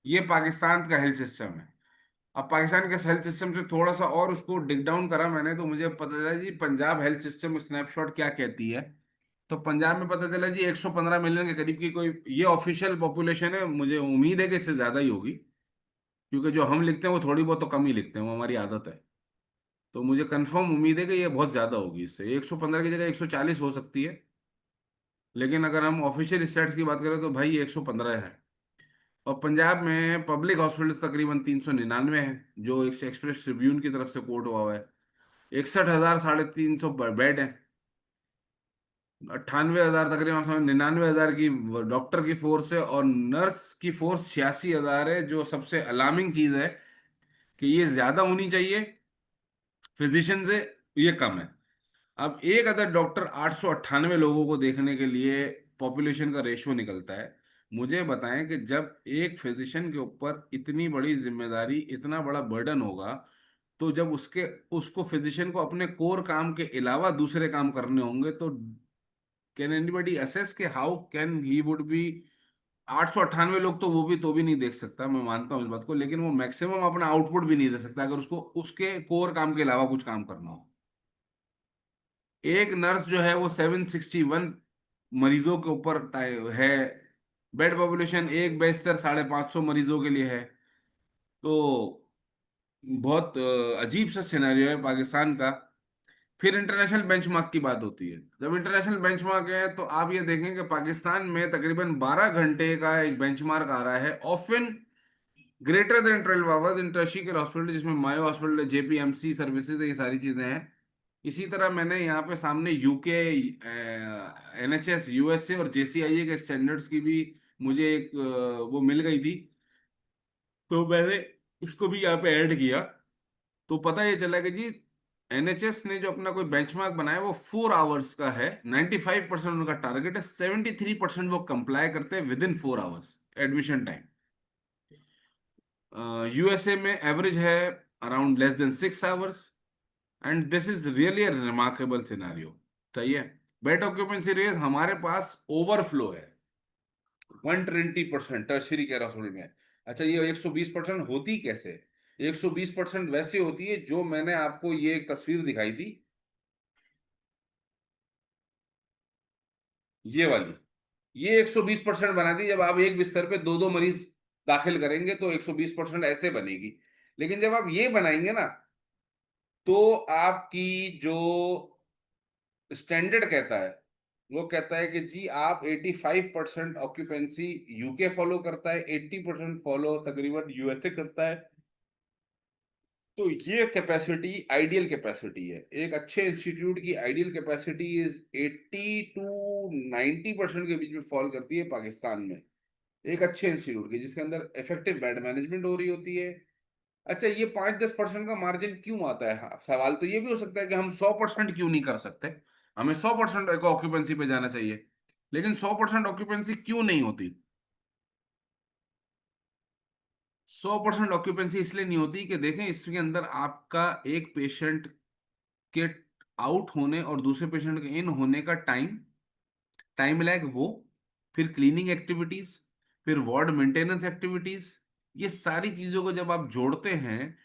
ये पाकिस्तान का हेल्थ सिस्टम है। अब पाकिस्तान के हेल्थ सिस्टम से थोड़ा सा और उसको डिग डाउन करा मैंने तो मुझे पता चला जी पंजाब हेल्थ सिस्टम स्नैपशॉट क्या कहती है। तो पंजाब में पता चला जी 115 मिलियन के करीब की कोई ये ऑफिशियल पॉपुलेशन है, मुझे उम्मीद है कि इससे ज्यादा ही होगी, क्योंकि जो हम लिखते हैं वो थोड़ी बहुत तो कम ही लिखते हैं, वो हमारी आदत है। तो मुझे कंफर्म उम्मीद है कि ये बहुत ज्यादा होगी, इससे 115 की जगह 140 हो सकती है। लेकिन अगर हम ऑफिशियल स्टैट्स की बात करें तो भाई 115 है। और पंजाब में पब्लिक हॉस्पिटल्स तकरीबन 399 है, जो एक एक्सप्रेस ट्रिब्यून की तरफ से कोट हुआ हुआ है। 61,000 350 बेड है। 98,000 तकरीबन, समझ 99,000 की डॉक्टर की फोर्स है, और नर्स की फोर्स 86,000 है। जो सबसे अलार्मिंग चीज है कि ये ज्यादा होनी चाहिए फिजिशियन से, ये कम है। अब एक अदर डॉक्टर 898 लोगों को देखने के लिए पॉपुलेशन का रेशियो निकलता है। मुझे बताएं कि जब एक फिजिशियन के ऊपर इतनी बड़ी जिम्मेदारी, इतना बड़ा बर्डन होगा, तो जब उसको फिजिशियन को अपने कोर काम के अलावा दूसरे काम करने होंगे, तो कैन एनीबडी असेस के how can he would be 898 लोग, तो वो भी नहीं देख सकता, मैं मानता हूँ इस बात को, लेकिन वो मैक्सिमम अपना आउटपुट भी नहीं दे सकता अगर उसको उसके कोर काम के अलावा कुछ काम करना हो। एक नर्स जो है वो 761 मरीजों के ऊपर है। बेड पॉपुलेशन एक बिस्तर 550 मरीजों के लिए है। तो बहुत अजीब सा सिनेरियो है पाकिस्तान का। फिर इंटरनेशनल बेंचमार्क की बात होती है। जब इंटरनेशनल बेंचमार्क है तो आप ये देखें कि पाकिस्तान में तकरीबन 12 घंटे का एक बेंचमार्क आ रहा है, often greater than 12 hours in tertiary care hospital, जिसमें मायो हॉस्पिटल, जेपीएमसी सर्विसेज, ये सारी चीजें हैं। इसी तरह मैंने यहाँ पे सामने यूके, एनएचएस यूएसए और जेसीआईए के स्टैंडर्ड्स की भी मुझे एक वो मिल गई थी, तो मैंने उसको भी यहाँ पे ऐड किया। तो पता ये चला कि जी एनएचएस ने जो अपना कोई बेंचमार्क बनाया वो 4 आवर्स का है। 95% उनका टारगेट है, 73% वो कंप्लाई करते हैं with in 4 hours admission time. USA में एवरेज है around less than 6 hours, and this is really a remarkable scenario. सही है। बेड ऑक्यूपेंसी रेट हमारे पास ओवरफ्लो है 120% टर्शियरी केयर हॉस्पिटल में। अच्छा, ये 120% होती कैसे? 120% वैसे होती है जो मैंने आपको ये एक तस्वीर दिखाई थी, ये वाली। ये 120% बना दी। जब आप एक बिस्तर पे दो दो मरीज दाखिल करेंगे तो 120% ऐसे बनेगी। लेकिन जब आप ये बनाएंगे ना, तो आपकी जो स्टैंडर्ड कहता है, वो कहता है कि जी आप 85% ऑक्यूपेंसी यूके फॉलो करता है, 80% फॉलो तकरीबन यूएसए करता है। तो ये कैपेसिटी आइडियल कैपेसिटी है। एक अच्छे इंस्टीट्यूट की आइडियल कैपेसिटी इज 80 to 90% के बीच में फॉल करती है पाकिस्तान में, एक अच्छे इंस्टीट्यूट की, जिसके अंदर इफेक्टिव बेड मैनेजमेंट हो रही होती है। अच्छा, ये 5-10% का मार्जिन क्यों आता है? हाँ, सवाल तो ये भी हो सकता है कि हम 100% क्यों नहीं कर सकते, हमें 100% ऑक्यूपेंसी पे जाना चाहिए। लेकिन 100% ऑक्यूपेंसी क्यों नहीं होती? 100% ऑक्यूपेंसी इसलिए नहीं होती कि देखें, इसके अंदर आपका एक पेशेंट के आउट होने और दूसरे पेशेंट के इन होने का टाइम टाइम लैग, वो फिर क्लीनिंग एक्टिविटीज, फिर वार्ड मेंटेनेंस एक्टिविटीज, ये सारी चीजों को जब आप जोड़ते हैं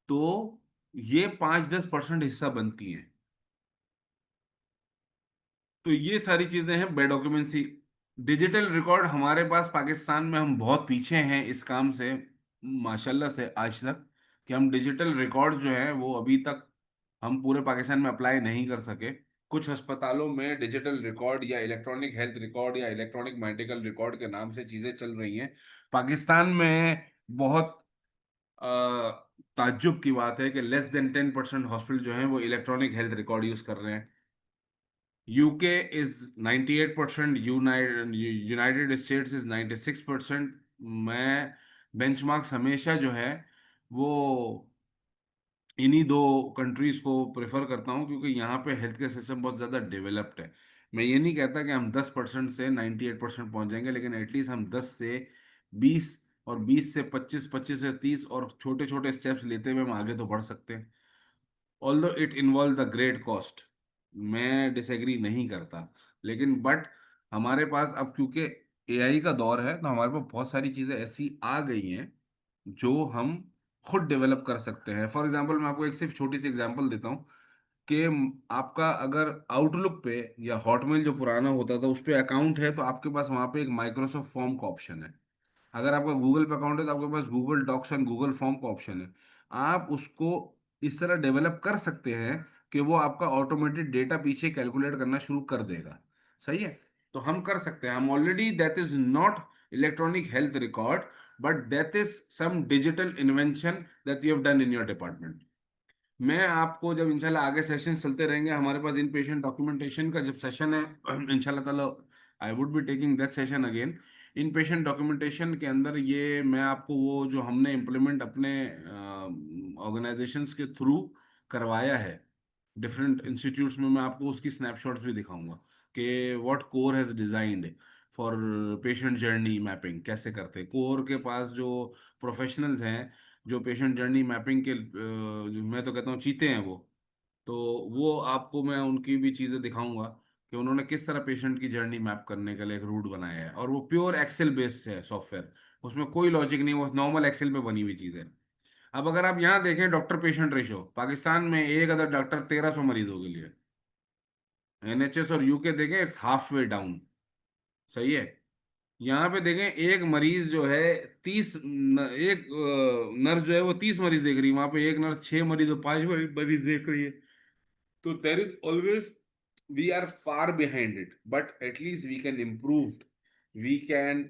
तो ये 5-10% हिस्सा बनती हैं। तो ये सारी चीजें हैं बेड ऑक्यूपेंसी। डिजिटल रिकॉर्ड हमारे पास पाकिस्तान में, हम बहुत पीछे हैं इस काम से माशाल्लाह से आज तक, कि हम डिजिटल रिकॉर्ड्स जो हैं वो अभी तक हम पूरे पाकिस्तान में अप्लाई नहीं कर सके। कुछ अस्पतालों में डिजिटल रिकॉर्ड या इलेक्ट्रॉनिक हेल्थ रिकॉर्ड या इलेक्ट्रॉनिक मेडिकल रिकॉर्ड के नाम से चीजें चल रही हैं। पाकिस्तान में बहुत अ, ताज्जुब की बात है कि लेस देन 10% हॉस्पिटल जो हैं वो इलेक्ट्रॉनिक हेल्थ रिकॉर्ड यूज कर रहे हैं। UK is 98%, United states is 96%। मैं बेंचमार्क्स हमेशा जो है वो इन्हीं दो कंट्रीज को प्रेफर करता हूँ, क्योंकि यहाँ पे हेल्थ केयर सिस्टम बहुत ज़्यादा डेवलप्ड है। मैं ये नहीं कहता कि हम 10% से 98% पहुँच जाएंगे, लेकिन एटलीस्ट हम 10 से 20 और 20 से 25, 25 से 30 और छोटे छोटे स्टेप्स लेते हुए हम आगे तो बढ़ सकते हैं। Although it involve the great cost, मैं डिसएग्री नहीं करता, लेकिन बट हमारे पास अब क्योंकि एआई का दौर है, तो हमारे पास बहुत सारी चीज़ें ऐसी आ गई हैं जो हम खुद डेवलप कर सकते हैं। फॉर एग्जांपल, मैं आपको एक सिर्फ छोटी सी एग्जांपल देता हूँ कि आपका अगर आउटलुक पे या हॉटमेल जो पुराना होता था उस पे अकाउंट है, तो आपके पास वहाँ पे एक माइक्रोसॉफ्ट फॉर्म का ऑप्शन है। अगर आपका गूगल पे अकाउंट है तो आपके पास Google docs and Google form का ऑप्शन है। आप उसको इस तरह डेवलप कर सकते हैं कि वो आपका ऑटोमेटेड डेटा पीछे कैलकुलेट करना शुरू कर देगा। सही है। तो हम कर सकते हैं, हम already, that is not electronic health record, but that is some digital invention that you have done in your department. मैं आपको जब इंशाल्लाह आगे सेशन चलते रहेंगे, हमारे पास इन पेशेंट डॉक्यूमेंटेशन का जब सेशन है इंशाल्लाह ताला, I would be taking that session again. In patient documentation के अंदर ये मैं आपको वो जो हमने इम्प्लीमेंट अपने ऑर्गेनाइजेशंस के थ्रू करवाया है डिफरेंट इंस्टीट्यूट्स में, मैं आपको उसकी स्नैपशॉट्स भी दिखाऊंगा कि what core has designed for patient journey mapping कैसे करते। कोर के पास जो प्रोफेशनल्स हैं जो पेशेंट जर्नी मैपिंग के जो मैं तो कहता हूँ चीते हैं तो वो आपको मैं उनकी भी चीज़ें दिखाऊंगा कि उन्होंने किस तरह पेशेंट की जर्नी मैप करने के लिए एक रूट बनाया है, और वो प्योर एक्सेल बेस्ड है सॉफ्टवेयर, उसमें कोई लॉजिक नहीं, वो नॉर्मल एक्सेल पे बनी हुई चीज़ है। अब अगर आप यहाँ देखें डॉक्टर पेशेंट रेशो, पाकिस्तान में एक अदर डॉक्टर 1300 मरीजों के लिए, एनएचएस और यूके देखें इट्स हाफ वे डाउन, सही है। यहाँ पे देखें एक मरीज जो है एक नर्स जो है वो 30 मरीज देख रही है, वहां पे एक नर्स 6 मरीज और 5 मरीज देख रही है। तो there is always, we are far behind it, but at least we can improve, we can,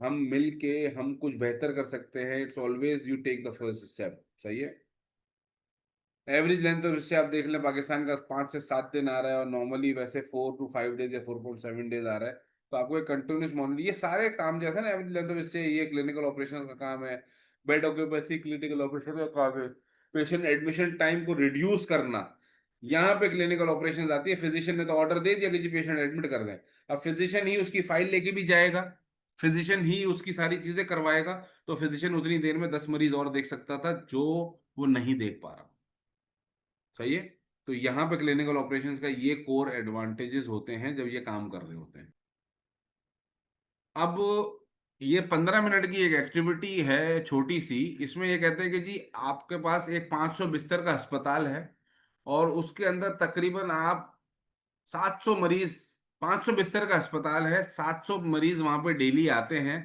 हम मिल के हम कुछ बेहतर कर सकते हैं। It's always you take the first step, सही है। एवरेज लेंथ ऑफ स्टे आप देख लें पाकिस्तान का 5 से 7 दिन आ रहा है, और नॉर्मली वैसे 4 to 5 डेज या 4.7 डेज आ रहा है। तो आपको एक कंटिन्यूस मॉनिटर, ये सारे काम जो है ना एवरेज लेंथ ऑफ स्टे, ये क्लिनिकल ऑपरेशन का काम है, बेड ऑक्यूपेंसी क्लिनिकल ऑपरेशन का काम है, पेशेंट एडमिशन टाइम को रिड्यूस करना, यहाँ पे क्लिनिकल ऑपरेशन आती है। फिजिशियन ने तो ऑर्डर दे दिया कि जी पेशेंट एडमिट कर दें, अब फिजिशियन ही उसकी फाइल लेके भी जाएगा, फिजिशियन ही उसकी सारी चीजें करवाएगा, तो फिजिशियन उतनी देर में 10 मरीज और देख सकता था जो वो नहीं देख पा रहा, सही है। तो यहाँ पे क्लिनिकल ऑपरेशंस का ये कोर एडवांटेजेस होते हैं जब ये काम कर रहे होते हैं। अब ये 15 मिनट की एक एक्टिविटी है छोटी सी, इसमें ये कहते हैं कि जी आपके पास एक 500 बिस्तर का अस्पताल है, और उसके अंदर तकरीबन आप 700 मरीज, 500 बिस्तर का अस्पताल है, 700 मरीज वहां पे डेली आते हैं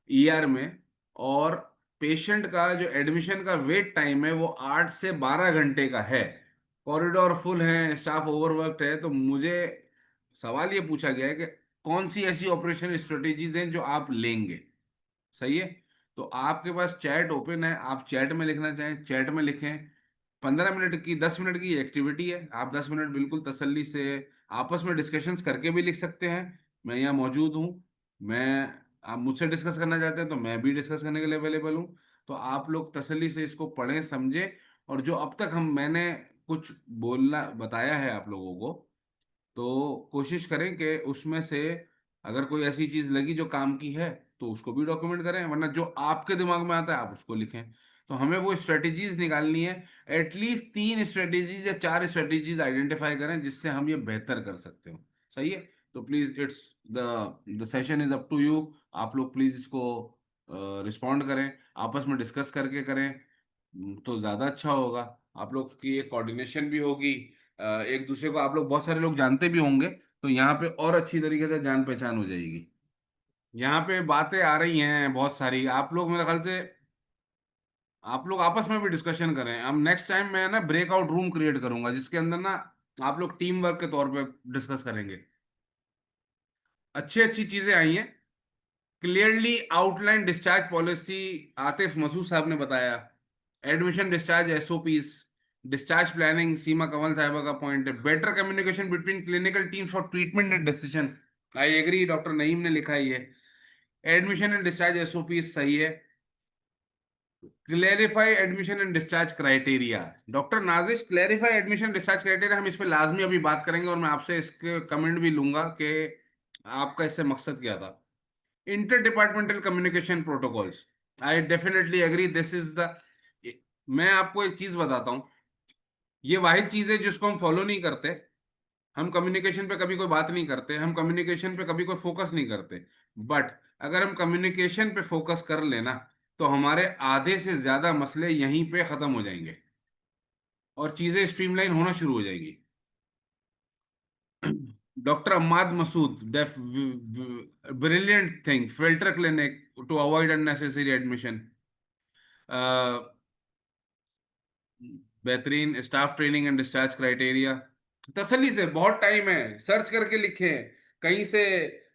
ईआर में, और पेशेंट का जो एडमिशन का वेट टाइम है वो 8 से 12 घंटे का है, कॉरिडोर फुल है, स्टाफ ओवरवर्कड है। तो मुझे सवाल ये पूछा गया है कि कौन सी ऐसी ऑपरेशन स्ट्रेटेजीज हैं जो आप लेंगे, सही है। तो आपके पास चैट ओपन है, आप चैट में लिखना चाहें चैट में लिखें। 15 मिनट की 10 मिनट की एक्टिविटी है, आप 10 मिनट बिल्कुल तसल्ली से आपस में डिस्कशंस करके भी लिख सकते हैं। मैं यहाँ मौजूद हूँ, मैं, आप मुझसे डिस्कस करना चाहते हैं तो मैं भी डिस्कस करने के लिए अवेलेबल हूँ। तो आप लोग तसल्ली से इसको पढ़ें समझें, और जो अब तक मैंने कुछ बोलना बताया है आप लोगों को, तो कोशिश करें कि उसमें से अगर कोई ऐसी चीज लगी जो काम की है तो उसको भी डॉक्यूमेंट करें, वरना जो आपके दिमाग में आता है आप उसको लिखें। तो हमें वो स्ट्रेटेजीज निकालनी है, एटलीस्ट 3 स्ट्रेटेजीज या 4 स्ट्रेटेजीज आइडेंटिफाई करें जिससे हम ये बेहतर कर सकते हो, सही है। तो please it's the session is up to you, आप लोग प्लीज इसको रिस्पॉन्ड करें, आपस में डिस्कस करके करें, तो ज्यादा अच्छा होगा। आप लोग की एक कोऑर्डिनेशन भी होगी, एक दूसरे को आप लोग बहुत सारे लोग जानते भी होंगे, तो यहाँ पे और अच्छी तरीके से जान पहचान हो जाएगी। यहाँ पे बातें आ रही हैं बहुत सारी, आप लोग मेरे ख्याल से आप लोग आपस में भी डिस्कशन करें। अब नेक्स्ट टाइम मैं ना ब्रेकआउट रूम क्रिएट करूंगा जिसके अंदर ना आप लोग टीम वर्क के तौर पे डिस्कस करेंगे। अच्छी अच्छी चीजें आई हैं, clearly outline discharge policy, Atif Masood साहब ने बताया, admission discharge SOPs, discharge planning Seema Kanwal साहिबा का पॉइंट है, better communication between clinical teams for treatment and decision, I agree, doctor Naeem ने लिखा ही है। एडमिशन एंड डिस्चार्ज एसओपीज सही है। Clarify admission and discharge criteria, doctor Nazish, clarify admission discharge criteria, हम इस पे लाजमी अभी बात करेंगे, और मैं आपसे इसके कमेंट भी लूंगा कि आपका इससे मकसद क्या था। Inter communication protocols, I definitely agree, this is the, मैं आपको एक चीज बताता हूँ, ये वाहिद चीज है जिसको हम फॉलो नहीं करते। हम कम्युनिकेशन पे कभी कोई बात नहीं करते, हम कम्युनिकेशन पे कभी कोई फोकस नहीं करते, बट अगर हम कम्युनिकेशन पे फोकस कर लेना तो हमारे आधे से ज्यादा मसले यहीं पे खत्म हो जाएंगे और चीजें स्ट्रीमलाइन होना शुरू हो जाएंगी। Doctor Ammad Masood, brilliant thing, filter clinic to avoid unnecessary admission, बेहतरीन staff training and discharge criteria. तसल्ली से, बहुत टाइम है, सर्च करके लिखें कहीं से,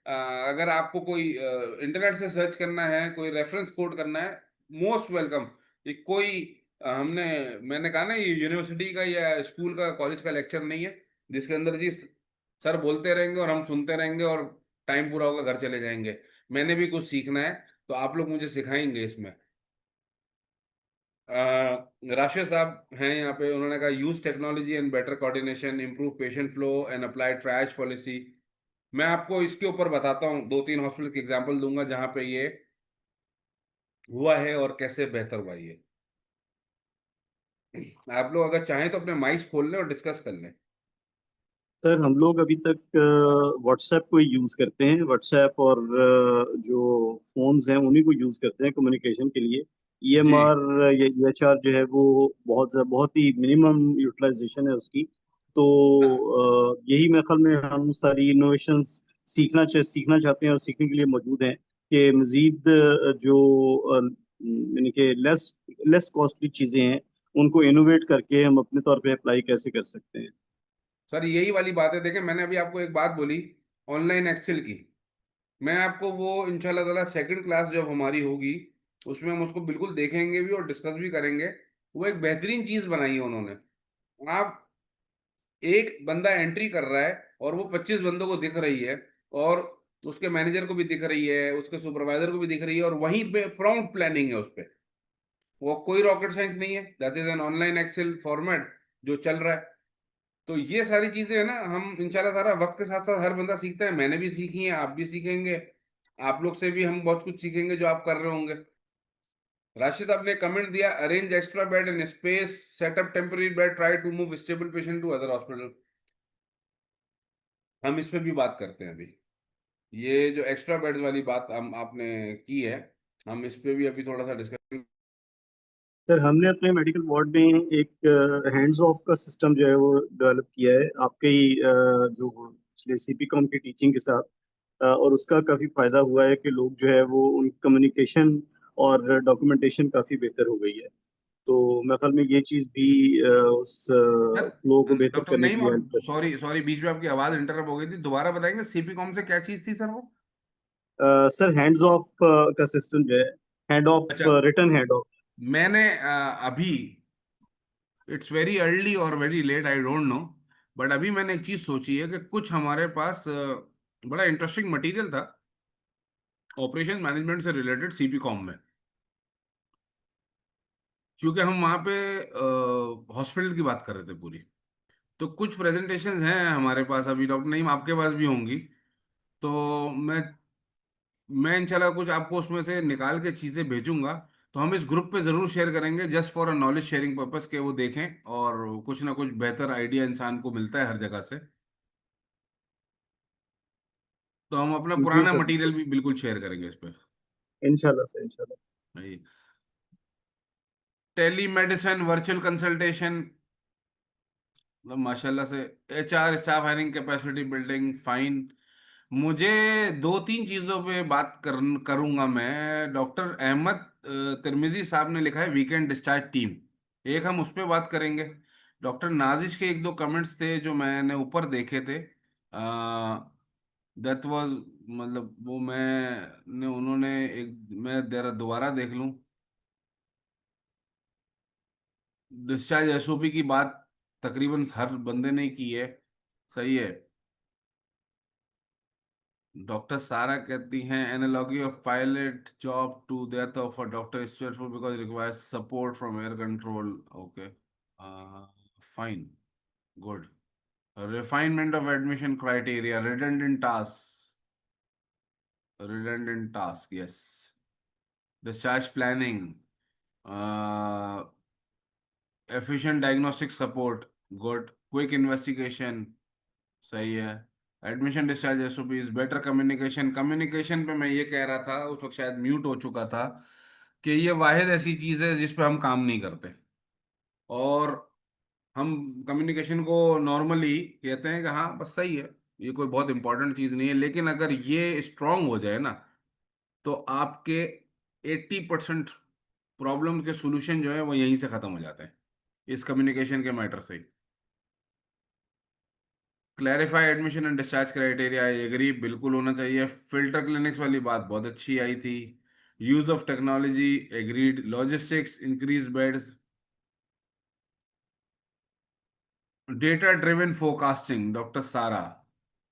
अगर आपको कोई इंटरनेट से सर्च करना है, कोई रेफरेंस कोड करना है, मोस्ट वेलकम। ये कोई मैंने कहा ना, ये यूनिवर्सिटी का या स्कूल का कॉलेज का लेक्चर नहीं है जिसके अंदर जी सर बोलते रहेंगे और हम सुनते रहेंगे और टाइम पूरा होगा घर चले जाएंगे। मैंने भी कुछ सीखना है, तो आप लोग मुझे सिखाएंगे इसमें। राशिद साहब हैं यहाँ पे, उन्होंने कहा use technology and better coordination, improve patient flow and apply trash policy. मैं आपको इसके ऊपर बताता हूँ, दो तीन हॉस्पिटल के एग्जांपल दूंगा जहां पे ये हुआ है और कैसे बेहतर हुआ ये। आप लोग अगर चाहें तो अपने माइक्स खोल लें और डिस्कस कर लें। सर हम लोग अभी तक व्हाट्सएप को ही यूज़ करते हैं। व्हाट्सएप और जो फोन्स हैं उन्हीं को यूज़ करते हैं कम्युनिकेशन के लिए। जी। ईएमआर या ईएचआर जो है वो बहुत ही मिनिमम यूटिलाइजेशन है उसकी। तो यही मेरे ख्याल में हम सारी इनोवेशंस सीखना चाहते हैं और सीखने के लिए मौजूद हैं कि मज़ीद जो यानी कि लेस लेस कॉस्टली चीज़ें हैं उनको इनोवेट करके हम अपने तौर पे अप्लाई कैसे कर सकते हैं। सर यही वाली बात है, देखें मैंने अभी आपको एक बात बोली ऑनलाइन एक्सेल की। मैं आपको वो इंशाल्लाह ताला सेकंड क्लास जब हमारी होगी उसमें हम उसको बिल्कुल देखेंगे भी और डिस्कस भी करेंगे। वो एक बेहतरीन चीज बनाई है उन्होंने। आप एक बंदा एंट्री कर रहा है और वो 25 बंदों को दिख रही है, और उसके मैनेजर को भी दिख रही है, उसके सुपरवाइजर को भी दिख रही है, और वहीं पे प्रॉम्प्ट प्लानिंग है उस पे। वो कोई रॉकेट साइंस नहीं है, that is an online Excel format जो चल रहा है। तो ये सारी चीजें है ना, हम इंशाल्लाह ताला वक्त के साथ साथ हर बंदा सीखता है। मैंने भी सीखी है, आप भी सीखेंगे, आप लोग से भी हम बहुत कुछ सीखेंगे जो आप कर रहे होंगे। राशिद आपने कमेंट दिया, arrange extra bed in space, setup temporary bed, try to move stable patient to other hospital. हम इस पे भी बात करते हैं अभी। ये जो एक्स्ट्रा बेड्स वाली बात हम आपने की है, हम इस पे भी अभी थोड़ा सा डिस्कस। सर हमने अपने मेडिकल वार्ड में एक हैंड्स ऑफ का सिस्टम जो है वो डेवलप किया है आपके ही जो पिछले सीपीकॉम की टीचिंग के साथ। और उसका काफ़ी फायदा हुआ है कि लोग जो है वो उन कम्युनिकेशन और डॉक्यूमेंटेशन काफ़ी बेहतर हो गई है। तो मेरे ख्याल में ये चीज़ भी उस सर फ्लो को बेहतर डॉक्टर करने के नईम, लिए आप हेल्प करती सॉरी सॉरी बीच में आपकी आवाज इंटरप्ट हो गई थी, दोबारा बताएंगे सीपी कॉम से क्या चीज थी सर वो? सर हैंड्स ऑफ का सिस्टम जो है, हैंड ऑफ अच्छा। Return hand off. मैंने अभी, इट्स वेरी अर्ली और very late, I don't know, but अभी मैंने एक चीज सोची है कि कुछ हमारे पास बड़ा इंटरेस्टिंग मटेरियल था ऑपरेशन मैनेजमेंट से रिलेटेड सीपी कॉम में। क्योंकि हम वहाँ पे हॉस्पिटल की बात कर रहे थे पूरी, तो कुछ प्रेजेंटेशंस हैं हमारे पास अभी, डॉक्टर नईम आपके पास भी होंगी। तो मैं इंशाल्लाह कुछ आपको उसमें से निकाल के चीज़ें भेजूंगा। तो हम इस ग्रुप पे ज़रूर शेयर करेंगे, just for a knowledge sharing purpose, के वो देखें और कुछ ना कुछ बेहतर आइडिया इंसान को मिलता है हर जगह से। तो हम अपना जी पुराना सर मटेरियल बिल्कुल। भी बिल्कुल शेयर करेंगे इस पर। इंशाल्लाह सर इंशाल्लाह। टेली मेडिसिन, वर्चुअल कंसल्टेशन, मतलब माशाल्लाह से। HR staff hiring, capacity building, fine. मुझे दो तीन चीज़ों पे करूंगा मैं। डॉक्टर अहमद तिरमिजी साहब ने लिखा है वीकेंड डिस्चार्ज टीम, एक हम उस पे बात करेंगे। डॉक्टर नाजिश के एक दो कमेंट्स थे जो मैंने ऊपर देखे थे, दैट वाज, मतलब वो मैंने उन्होंने एक, मैं दोबारा देख लूं। डिस्चार्ज एसओपी की बात तकरीबन हर बंदे ने की है, सही है। डॉक्टर सारा कहती हैं analogy of pilot job to death of a doctor stressful because requires support from air control. Okay, fine, good. Refinement of admission criteria, redundant task, yes. Discharge planning, efficient diagnostic support, good. Quick investigation, सही है। Admission discharge SOPs, better communication. Communication पे मैं ये कह रहा था, उस वक्त शायद म्यूट हो चुका था, कि ये वाहिद ऐसी चीज है जिस पे हम काम नहीं करते। और हम कम्युनिकेशन को नॉर्मली कहते हैं कि हाँ बस सही है, ये कोई बहुत इंपॉर्टेंट चीज नहीं है, लेकिन अगर ये स्ट्रांग हो जाए ना, तो आपके 80% प्रॉब्लम के सॉल्यूशन जो है वो यहीं से खत्म हो जाते हैं, इस कम्युनिकेशन के मैटर से ही। Clarify admission and discharge criteria, I agree, बिल्कुल होना चाहिए। फिल्टर क्लिनिक्स वाली बात बहुत अच्छी आई थी। Use of technology, agreed. Logistics, increase beds. Data driven forecasting, doctor Sara.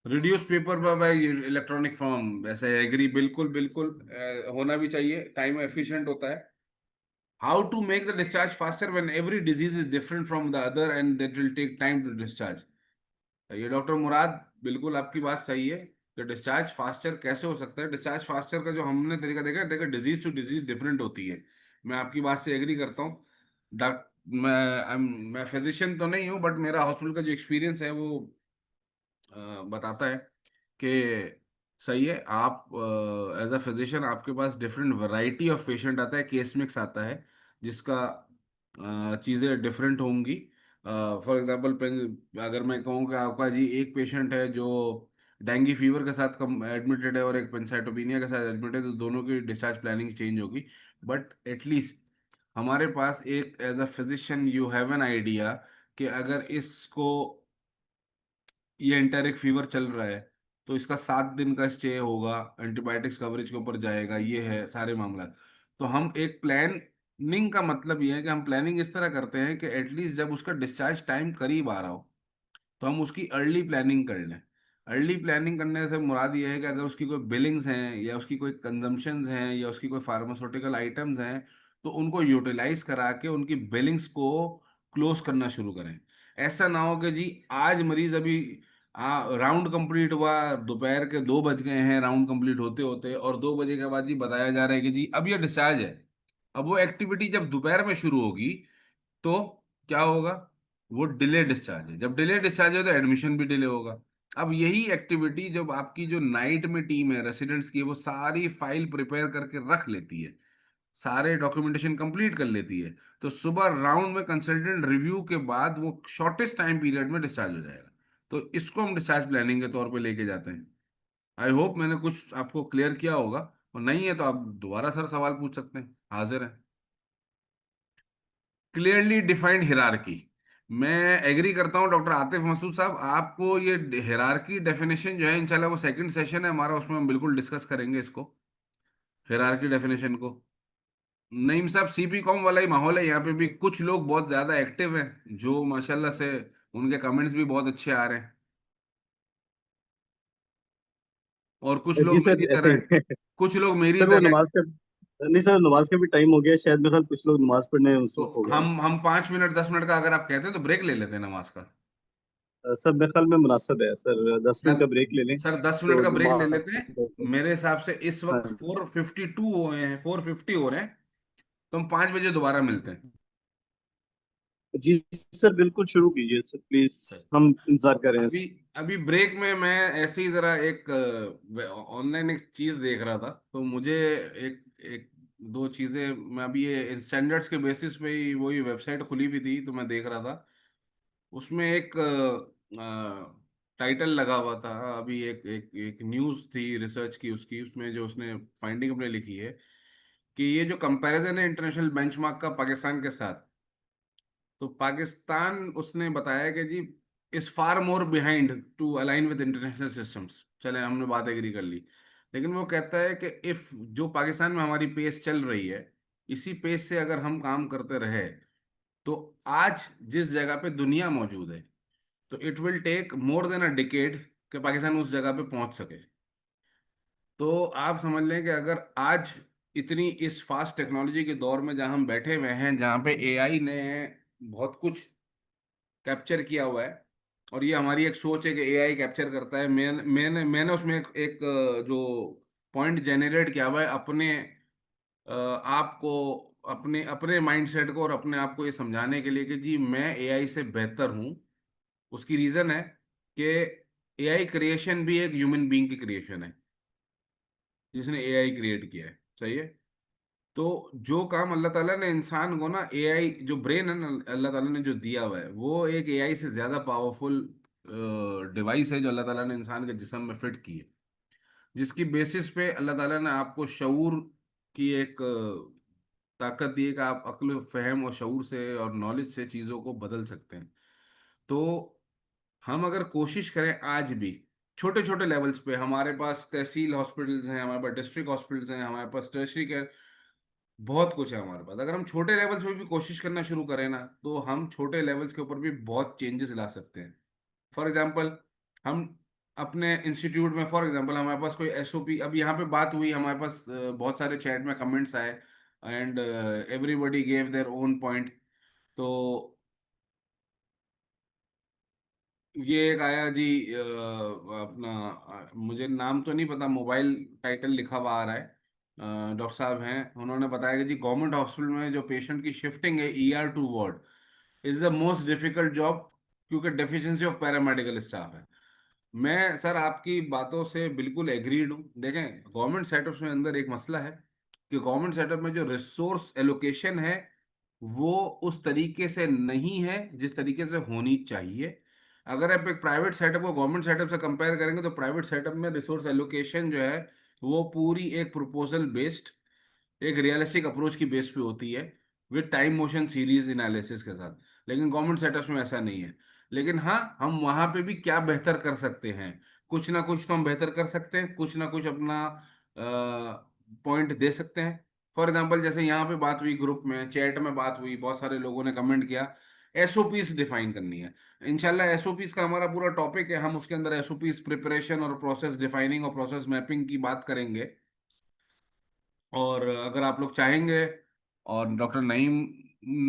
Reduce paper by electronic form, वैसे एग्री, बिल्कुल बिल्कुल होना भी चाहिए, टाइम एफिशिएंट होता है। How to make the discharge faster when every disease is different from the other and that will take time to discharge. ये doctor Murad, बिल्कुल आपकी बात सही है कि डिस्चार्ज फास्टर कैसे हो सकता है। डिस्चार्ज फास्टर का जो हमने तरीका देखा है, देखा डिजीज टू डिजीज डिफरेंट होती है। मैं आपकी बात से एग्री करता हूँ। डॉक्टर, मैं फिजिशियन तो नहीं हूँ, बट मेरा हॉस्पिटल का जो एक्सपीरियंस है वो बताता है कि सही है। आप एज अ फिजिशियन आपके पास डिफरेंट वैरायटी ऑफ पेशेंट आता है, केस मिक्स आता है, जिसका चीज़ें डिफरेंट होंगी। फॉर एग्जांपल अगर मैं कहूँ कि आपका जी एक पेशेंट है जो डेंगू फीवर के साथ कम एडमिटेड है और एक पेंसाइटोपिनिया के साथ एडमिटेड है, तो दोनों की डिस्चार्ज प्लानिंग चेंज होगी। बट एटलीस्ट हमारे पास एक as a physician you have an idea कि अगर इसको ये एंटेरिक फीवर चल रहा है तो इसका 7 दिन का स्टे होगा, एंटीबायोटिक्स कवरेज के ऊपर जाएगा, ये है सारे मामला। तो हम एक प्लानिंग का मतलब ये है कि हम प्लानिंग इस तरह करते हैं कि एटलीस्ट जब उसका डिस्चार्ज टाइम करीब आ रहा हो तो हम उसकी अर्ली प्लानिंग कर लें। अर्ली प्लानिंग करने से मुराद ये है कि अगर उसकी कोई बिलिंग्स हैं या उसकी कोई कंजम्पशंस हैं या उसकी कोई फार्मास्यूटिकल आइटम्स हैं, तो उनको यूटिलाइज करा के उनकी बिलिंग्स को क्लोज करना शुरू करें। ऐसा ना हो कि जी आज मरीज अभी राउंड कंप्लीट हुआ, दोपहर के 2 बज गए हैं राउंड कंप्लीट होते होते, और 2 बजे के बाद जी बताया जा रहा है कि जी अब ये डिस्चार्ज है। अब वो एक्टिविटी जब दोपहर में शुरू होगी तो क्या होगा? वो डिले डिस्चार्ज है। जब डिले डिस्चार्ज है तो एडमिशन भी डिले होगा। अब यही एक्टिविटी जब आपकी जो नाइट में टीम है रेसिडेंट्स की, वो सारी फाइल प्रिपेयर करके रख लेती है, सारे डॉक्यूमेंटेशन कंप्लीट कर लेती है, तो सुबह राउंड में कंसल्टेंट रिव्यू के बाद वो शॉर्टेस्ट टाइम पीरियड में डिस्चार्ज हो जाएगा। तो इसको हम डिस्चार्ज प्लानिंग के तौर पे लेके जाते हैं। आई होप मैंने कुछ आपको क्लियर किया होगा, और नहीं है तो आप दोबारा सर सवाल पूछ सकते हैं, हाजिर है। क्लियरली डिफाइंड हिरारकी, मैं एग्री करता हूं डॉक्टर आतिफ मसूद साहब, आपको ये हिरारकी डेफिनेशन जो है, इंशाल्लाह वो सेकंड सेशन है हमारा, उसमें हम बिल्कुल डिस्कस करेंगे इसको, हिरारकी डेफिनेशन को। नईम साहब, सीपी कॉम वाला ही माहौल है यहाँ पे भी, कुछ लोग बहुत ज्यादा एक्टिव हैं जो माशाल्लाह से उनके कमेंट्स भी बहुत अच्छे आ रहे हैं, और कुछ जी लोग मेरी सर, ऐसे तरह हैं। ही कुछ लोग मेरी सर वो तरह हैं। नमाज का, नहीं सर, नमाज का भी टाइम हो गया शायद, मेरे ख्याल कुछ लोग नमाज पढ़ने तो मंसरूफ हो गए हैं। हम 5 मिनट 10 मिनट का अगर आप कहते हैं तो ब्रेक ले लेते हैं नमाज का। सर मेरे ख्याल में मुनासिब है सर, 10 मिनट सर का ब्रेक ले लें सर 10 मिनट तो का ब्रेक ले नमाज लेते हैं। पढ़ सकते मेरे हिसाब से इस हैं। वक्त हाँ 4:52 हुए हैं, 4:50 हो रहे हैं, तो हम 5 बजे दोबारा मिलते हैं। जी सर, बिल्कुल शुरू कीजिए सर प्लीज, सर, हम इंतजार कर रहे हैं अभी सर। अभी ब्रेक में मैं ऐसे ही जरा एक ऑनलाइन एक चीज देख रहा था, तो मुझे एक एक दो चीजें, मैं अभी ये स्टैंडर्ड्स के बेसिस पे ही वही वेबसाइट खुली हुई थी तो मैं देख रहा था, उसमें एक टाइटल लगा हुआ था अभी, एक एक एक न्यूज़ थी रिसर्च की उसकी, उसमें जो उसने फाइंडिंग अपने लिखी है कि ये जो कंपैरिजन है इंटरनेशनल बेंचमार्क का पाकिस्तान के साथ, तो पाकिस्तान उसने बताया कि जी is far more behind to align with international systems. चले हमने बात एग्री कर ली, लेकिन वो कहता है कि इफ जो पाकिस्तान में हमारी पेस चल रही है, इसी पेस से अगर हम काम करते रहे, तो आज जिस जगह पे दुनिया मौजूद है, तो it will take more than a decade कि पाकिस्तान उस जगह पे पहुंच सके। तो आप समझ लें कि अगर आज इतनी इस फास्ट टेक्नोलॉजी के दौर में जहां हम बैठे हुए हैं, जहां पे एआई ने बहुत कुछ कैप्चर किया हुआ है, और ये हमारी एक सोच है कि एआई कैप्चर करता है, मैंने उसमें एक जो पॉइंट जनरेट किया हुआ है अपने आप को, अपने अपने माइंडसेट को और अपने आप को ये समझाने के लिए कि जी मैं एआई से बेहतर हूँ। उसकी रीजन है कि एआई क्रिएशन भी एक ह्यूमन बीइंग की क्रिएशन है जिसने एआई क्रिएट किया है, सही है। तो जो काम अल्लाह ताला ने इंसान को ना, एआई जो ब्रेन है ना अल्लाह ताला ने जो दिया हुआ है, वो एक एआई से ज्यादा पावरफुल डिवाइस है जो अल्लाह ताला ने इंसान के जिस्म में फिट की है, जिसकी बेसिस पे अल्लाह ताला ने आपको शऊर की एक ताकत दी है कि आप अक्ल फहम और शऊर से और नॉलेज से चीज़ों को बदल सकते हैं। तो हम अगर कोशिश करें आज भी छोटे छोटे लेवल्स पे, हमारे पास तहसील हॉस्पिटल्स हैं, हमारे पास डिस्ट्रिक्ट हॉस्पिटल्स हैं, हमारे पास टर्शरी केयर, बहुत कुछ है हमारे पास। अगर हम छोटे लेवल्स पे भी कोशिश करना शुरू करें ना, तो हम छोटे लेवल्स के ऊपर भी बहुत चेंजेस ला सकते हैं। फॉर एग्जांपल, हम अपने इंस्टीट्यूट में, फॉर एग्जांपल हमारे पास कोई एसओपी, अब यहाँ पे बात हुई, हमारे पास बहुत सारे चैट में कमेंट्स आए and everybody gave their own point. तो ये एक आया जी, अपना मुझे नाम तो नहीं पता, मोबाइल टाइटल लिखा हुआ आ रहा है, डॉक्टर साहब हैं, उन्होंने बताया कि जी गवर्नमेंट हॉस्पिटल में जो पेशेंट की शिफ्टिंग है ER to ward is the most difficult job, क्योंकि डेफिशिएंसी ऑफ पैरामेडिकल स्टाफ है। मैं सर आपकी बातों से बिल्कुल एग्रीड हूँ। देखें, गवर्नमेंट सेटअप्स में अंदर एक मसला है कि गवर्नमेंट सेटअप में जो रिसोर्स एलोकेशन है वो उस तरीके से नहीं है जिस तरीके से होनी चाहिए। अगर आप एक प्राइवेट सेटअप को गवर्नमेंट सेटअप से कंपेयर करेंगे तो प्राइवेट सेटअप में रिसोर्स एलोकेशन जो है वो पूरी एक प्रोपोजल बेस्ड, एक रियलिस्टिक अप्रोच की बेस पे होती है, with time motion series analysis के साथ। लेकिन गवर्नमेंट सेटअप्स में ऐसा नहीं है। लेकिन हाँ, हम वहाँ पे भी क्या बेहतर कर सकते हैं, कुछ ना कुछ तो हम बेहतर कर सकते हैं, कुछ ना कुछ अपना पॉइंट दे सकते हैं। फॉर एग्जांपल, जैसे यहाँ पे बात हुई, ग्रुप में चैट में बात हुई, बहुत सारे लोगों ने कमेंट किया, एसओपीस डिफाइन करनी है। इंशाल्लाह एसओपीस का हमारा पूरा टॉपिक है, हम उसके अंदर एसओपीस प्रिपरेशन और प्रोसेस डिफाइनिंग और प्रोसेस मैपिंग की बात करेंगे। और अगर आप लोग चाहेंगे, और डॉक्टर नईम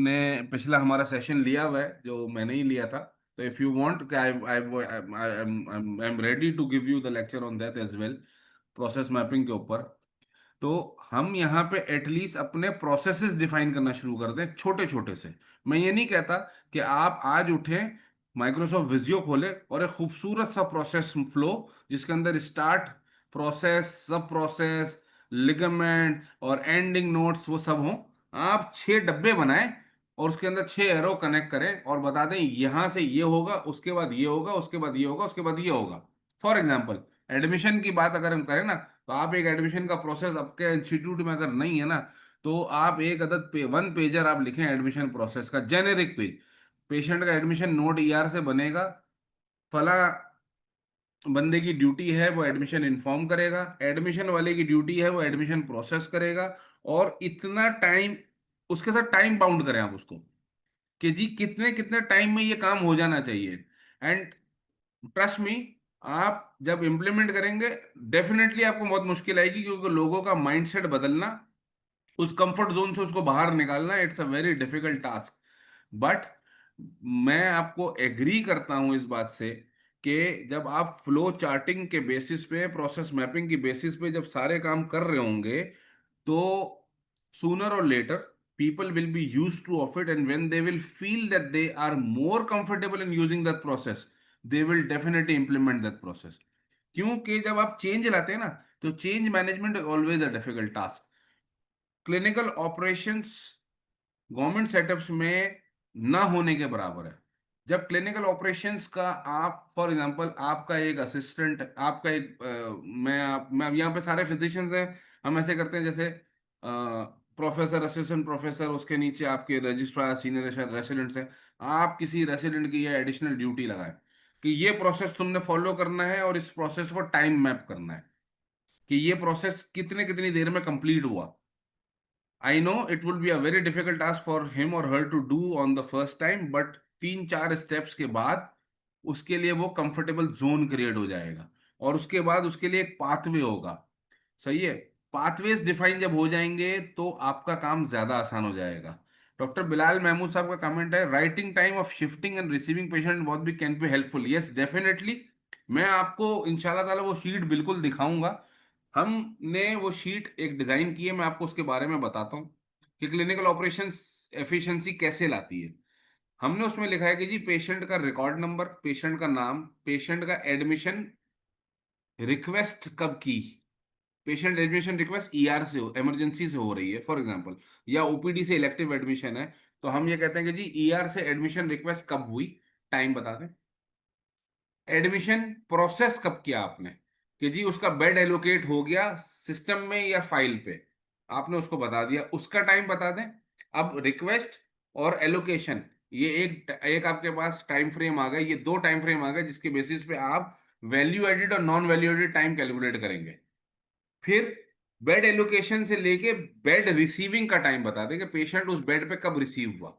ने पिछला हमारा सेशन लिया हुआ है जो मैंने ही लिया था, तो if you want, I I am ready to give you the lecture on that as well, process mapping के ऊपर। तो हम यहाँ पे एटलीस्ट अपने प्रोसेसेस डिफाइन करना शुरू कर दें छोटे छोटे से। मैं ये नहीं कहता कि आप आज उठें, माइक्रोसॉफ्ट विजियो खोलें और एक खूबसूरत सा प्रोसेस फ्लो जिसके अंदर स्टार्ट प्रोसेस, सब प्रोसेस, लिगामेंट और एंडिंग नोट्स वो सब हों, आप 6 डब्बे बनाएं और उसके अंदर 6 एरो कनेक्ट करें और बता दें यहां से ये होगा, उसके बाद ये होगा, उसके बाद ये होगा, उसके बाद ये होगा। फॉर एग्जाम्पल, एडमिशन की बात अगर हम करें ना, तो आप एक एडमिशन का प्रोसेस आपके इंस्टीट्यूट में अगर नहीं है ना, तो आप एक अदद वन पेजर आप लिखें एडमिशन प्रोसेस का, जेनेरिक पेज। पेशेंट का एडमिशन नोट ईआर से बनेगा, फला बंदे की ड्यूटी है वो एडमिशन इन्फॉर्म करेगा, एडमिशन वाले की ड्यूटी है वो एडमिशन प्रोसेस करेगा, और इतना टाइम, उसके साथ टाइम बाउंड करें आप उसको कि जी कितने कितने टाइम में ये काम हो जाना चाहिए। एंड ट्रस्ट मी, आप जब इम्प्लीमेंट करेंगे डेफिनेटली आपको बहुत मुश्किल आएगी, क्योंकि लोगों का माइंडसेट बदलना, उस कंफर्ट जोन से उसको बाहर निकालना, it's a very difficult task. But मैं आपको एग्री करता हूं इस बात से कि जब आप फ्लो चार्टिंग के बेसिस पे, प्रोसेस मैपिंग की बेसिस पे जब सारे काम कर रहे होंगे, तो सूनर और letter people will be used to of it, and when they will feel that they are more comfortable in using that process, they will definitely implement that process। क्योंकि जब आप चेंज लाते हैं ना, तो change management is always a difficult task. Clinical operations government setups में ना होने के बराबर है। जब क्लिनिकल ऑपरेशंस का, आप फॉर एग्जांपल आपका एक असिस्टेंट, आपका एक मैं यहाँ पे सारे फिजिशियंस हैं, हम ऐसे करते हैं जैसे प्रोफेसर, असिस्टेंट प्रोफेसर, उसके नीचे आपके रजिस्ट्रार, सीनियर रेसिडेंट्स हैं। आप किसी रेसिडेंट की ये एडिशनल ड्यूटी लगाएं कि ये प्रोसेस तुमने फॉलो करना है और इस प्रोसेस को टाइम मैप करना है कि ये प्रोसेस कितने कितनी देर में कंप्लीट हुआ। I know it will be a very difficult task for him और her to do on the first time, but 3-4 steps के बाद उसके लिए वो कंफर्टेबल जोन क्रिएट हो जाएगा, और उसके बाद उसके लिए एक पाथवे होगा। सही है, पाथवेज डिफाइन जब हो जाएंगे तो आपका काम ज्यादा आसान हो जाएगा। डॉक्टर बिलाल महमूद साहब का कमेंट है, writing time of shifting and receiving patient बहुत भी can be helpful. Yes definitely, मैं आपको इंशाल्लाह ताला वो शीट बिल्कुल दिखाऊंगा। हमने वो शीट एक डिजाइन की है, मैं आपको उसके बारे में बताता हूँ कि क्लिनिकल ऑपरेशंस एफिशिएंसी कैसे लाती है। हमने उसमें लिखा है कि जी पेशेंट का रिकॉर्ड नंबर, पेशेंट का नाम, पेशेंट का एडमिशन रिक्वेस्ट कब की, पेशेंट एडमिशन रिक्वेस्ट ईआर से, इमरजेंसी से हो रही है फॉर एग्जांपल, या ओपीडी से इलेक्टिव एडमिशन है, तो हम ये कहते हैं कि जी ईआर से एडमिशन रिक्वेस्ट कब हुई, टाइम बता दें। एडमिशन प्रोसेस कब किया आपने, कि जी उसका बेड एलोकेट हो गया सिस्टम में या फाइल पे, आपने उसको बता दिया, उसका टाइम बता दें। अब रिक्वेस्ट और एलोकेशन, ये एक एक आपके पास टाइम फ्रेम आ गया, ये दो टाइम फ्रेम आ गए जिसके बेसिस पे आप वैल्यू एडेड और non value added time calculate करेंगे। फिर बेड एलोकेशन से लेके बेड रिसीविंग का टाइम बता दें कि पेशेंट उस बेड पे कब रिसीव हुआ।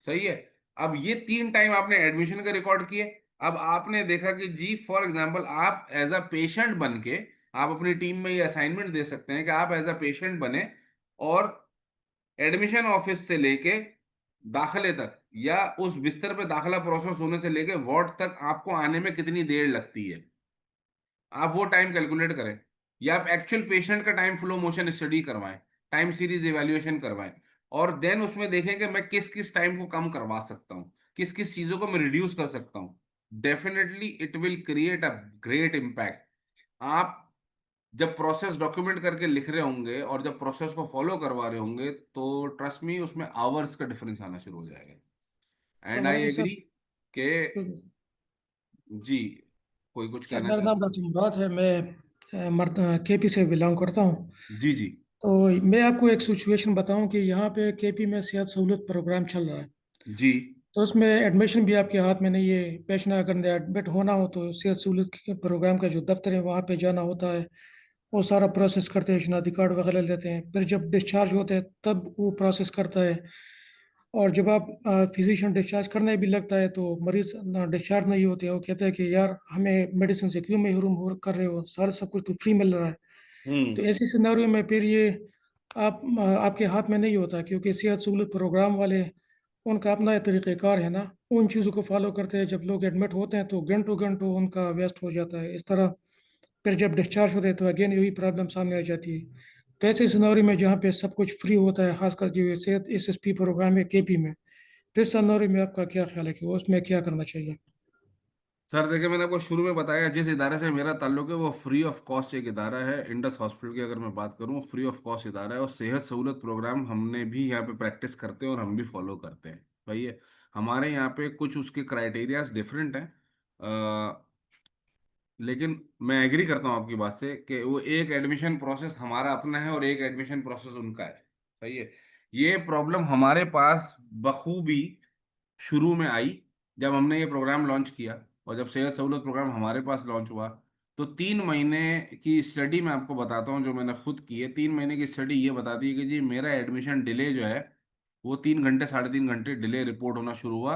सही है। अब ये तीन टाइम आपने एडमिशन का रिकॉर्ड किए। अब आपने देखा कि जी फॉर एग्जांपल आप एज अ पेशेंट बन के आप अपनी टीम में ये असाइनमेंट दे सकते हैं कि आप एज अ पेशेंट बने और एडमिशन ऑफिस से लेके दाखिले तक या उस बिस्तर पे दाखिला प्रोसेस होने से लेके वार्ड तक आपको आने में कितनी देर लगती है, आप वो टाइम कैलकुलेट करें। या आप एक्चुअल पेशेंट का टाइम फ्लो मोशन स्टडी करवाएं, टाइम सीरीज इवैल्यूएशन करवाएं, और देन उसमें देखें कि मैं किस किस टाइम को कम करवा सकता हूं, किस किस चीजों को मैं रिड्यूस कर सकता हूं। Definitely it will create a great impact. आप जब प्रोसेस डॉक्यूमेंट करके लिख रहे होंगे और जब प्रोसेस को फॉलो करवा रहे होंगे तो ट्रस्ट मी उसमें आवर्स का डिफरेंस आना शुरू हो जाएगा। सर एंड मेरा आई नाम सर, एग्री के जी, कोई कुछ सर कहना मेरा नाम चाहते हैं? डॉक्टर मुराद है। मैं केपी से बिलोंग करता हूँ। जी जी तो मैं आपको एक सिचुएशन बताऊं कि यहाँ पे केपी में सेहत सहूलत प्रोग्राम चल रहा है। जी। तो उसमें एडमिशन भी आपके हाथ में नहीं है। पेशेंट अगर एडमिट होना हो तो सेहत सहूलत के प्रोग्राम का जो दफ्तर है वहाँ पे जाना होता है। वो सारा प्रोसेस करते हैं, शनाख्ती कार्ड वगैरह लेते हैं, फिर जब डिस्चार्ज होते हैं तब वो प्रोसेस करता है। और जब आप फिजिशियन डिस्चार्ज करने भी लगता है तो मरीज ना डिस्चार्ज नहीं होते हैं। वो कहते हैं कि यार हमें मेडिसिन से क्यों महरूम हो कर रहे हो, सारा सब कुछ तो फ्री मिल रहा है। तो हम्म। ऐसी सिनेरियो में फिर ये आपके हाथ में नहीं होता, क्योंकि सेहत सहूलत प्रोग्राम वाले उनका अपना तरीक़ेकार है ना, उन चीज़ों को फॉलो करते हैं। जब लोग एडमिट होते हैं तो घंटों घंटों उनका वेस्ट हो जाता है इस तरह। फिर जब डिस्चार्ज होते हैं तो अगेन यही प्रॉब्लम सामने आ जाती है। तो ऐसे सिनेरियो में जहाँ पे सब कुछ फ्री होता है, खासकर जो ये सेहत एसएसपी प्रोग्राम है केपी में, तो इस सिनेरियो में आपका क्या ख्याल है कि वो उसमें क्या करना चाहिए? सर देखिए, मैंने आपको शुरू में बताया जिस इदारे से मेरा ताल्लुक है वो फ्री ऑफ कॉस्ट एक इदारा है। इंडस हॉस्पिटल की अगर मैं बात करूँ, वो फ्री ऑफ कॉस्ट इदारा है और सेहत सहूलत प्रोग्राम हमने भी यहाँ पे प्रैक्टिस करते हैं और हम भी फॉलो करते हैं। भाई ये हमारे यहाँ पे कुछ उसके क्राइटेरियाज डिफरेंट हैं, लेकिन मैं एग्री करता हूँ आपकी बात से कि वो एक एडमिशन प्रोसेस हमारा अपना है और एक एडमिशन प्रोसेस उनका है। सही है। ये प्रॉब्लम हमारे पास बखूबी शुरू में आई जब हमने ये प्रोग्राम लॉन्च किया। और जब सेहत सहूलत प्रोग्राम हमारे पास लॉन्च हुआ तो 3 महीने की स्टडी मैं आपको बताता हूँ जो मैंने खुद की है। 3 महीने की स्टडी ये बताती है कि जी मेरा एडमिशन डिले जो है वो 3 घंटे 3.5 घंटे डिले रिपोर्ट होना शुरू हुआ।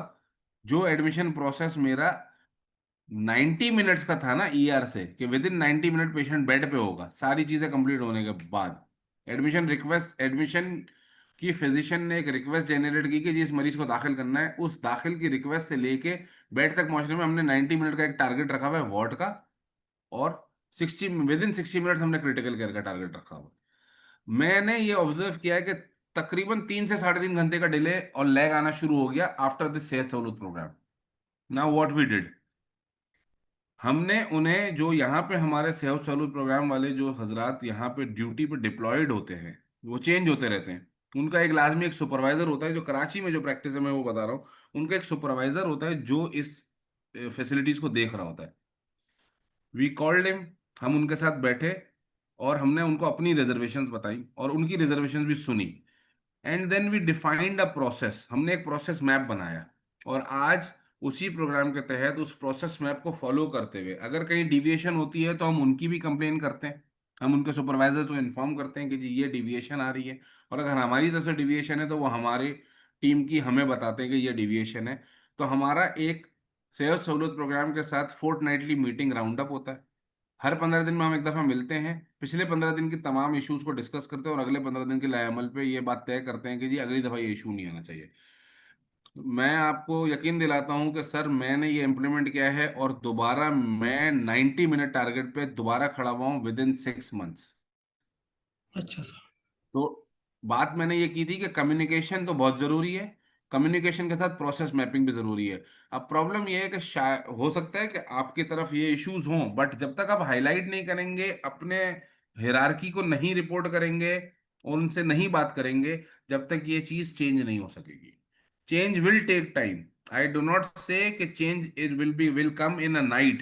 जो एडमिशन प्रोसेस मेरा 90 मिनट्स का था ना ईआर से, कि with in 90 minute patient bed पे होगा सारी चीजें कंप्लीट होने के बाद, एडमिशन की फिजिशियन ने एक रिक्वेस्ट जनरेट की कि जिस मरीज को दाखिल करना है उस दाखिल की रिक्वेस्ट से लेके बेड तक पहुंचने में हमने 90 मिनट का एक टारगेट रखा हुआ है वार्ड का। और 60 हमने क्रिटिकल केयर का टारगेट रखा हुआ है। मैंने ये ऑब्जर्व किया है कि तकरीबन 3 से 3.5 घंटे का डिले और लैग आना शुरू हो गया after this Sehat Sahulat program. Now what we did, हमने उन्हें जो यहाँ पे हमारे सेहत सहूलत प्रोग्राम वाले जो हजरात यहाँ पे ड्यूटी पे डिप्लॉयड होते हैं, वो चेंज होते रहते हैं। उनका एक लाजमी एक सुपरवाइजर होता है, जो कराची में जो प्रैक्टिस है मैं वो बता रहा हूँ। उनका एक सुपरवाइजर होता है जो इस फैसिलिटीज को देख रहा होता है। वी कॉल्ड हिम, हम उनके साथ बैठे और हमने उनको अपनी रिजर्वेशंस बताई और उनकी रिजर्वेशंस भी सुनी। And then we defined a process, हमने एक प्रोसेस मैप बनाया। और आज उसी प्रोग्राम के तहत उस प्रोसेस मैप को फॉलो करते हुए अगर कहीं डिविएशन होती है तो हम उनकी भी कंप्लेन करते हैं। हम उनके सुपरवाइजर को इन्फॉर्म करते हैं कि जी ये डिविएशन आ रही है। और अगर हमारी तरफ से डिविएशन है तो वो हमारी टीम की हमें बताते हैं कि ये डिविएशन है। तो हमारा एक सेहत सहूलत प्रोग्राम के साथ फोर्टनाइटली मीटिंग राउंड अप होता है। हर 15 दिन में हम एक दफा मिलते हैं, पिछले 15 दिन की तमाम इश्यूज को डिस्कस करते हैं और अगले 15 दिन के लाएअमल पे ये बात तय करते हैं कि जी अगली दफा ये इशू नहीं आना चाहिए। मैं आपको यकीन दिलाता हूं कि सर मैंने ये इम्प्लीमेंट किया है और दोबारा मैं 90 मिनट टारगेट पे दोबारा खड़ा हुआ हूँ विद इन 6 मंथ्स। अच्छा सर। तो बात मैंने ये की थी कि कम्युनिकेशन तो बहुत जरूरी है, कम्युनिकेशन के साथ प्रोसेस मैपिंग भी जरूरी है। अब प्रॉब्लम ये है कि शायद हो सकता है कि आपकी तरफ ये इश्यूज हों, बट जब तक आप हाईलाइट नहीं करेंगे, अपने हिरारकी को नहीं रिपोर्ट करेंगे और उनसे नहीं बात करेंगे, जब तक ये चीज चेंज नहीं हो सकेगी। Change will take time. I do not say कि change it will come in a night,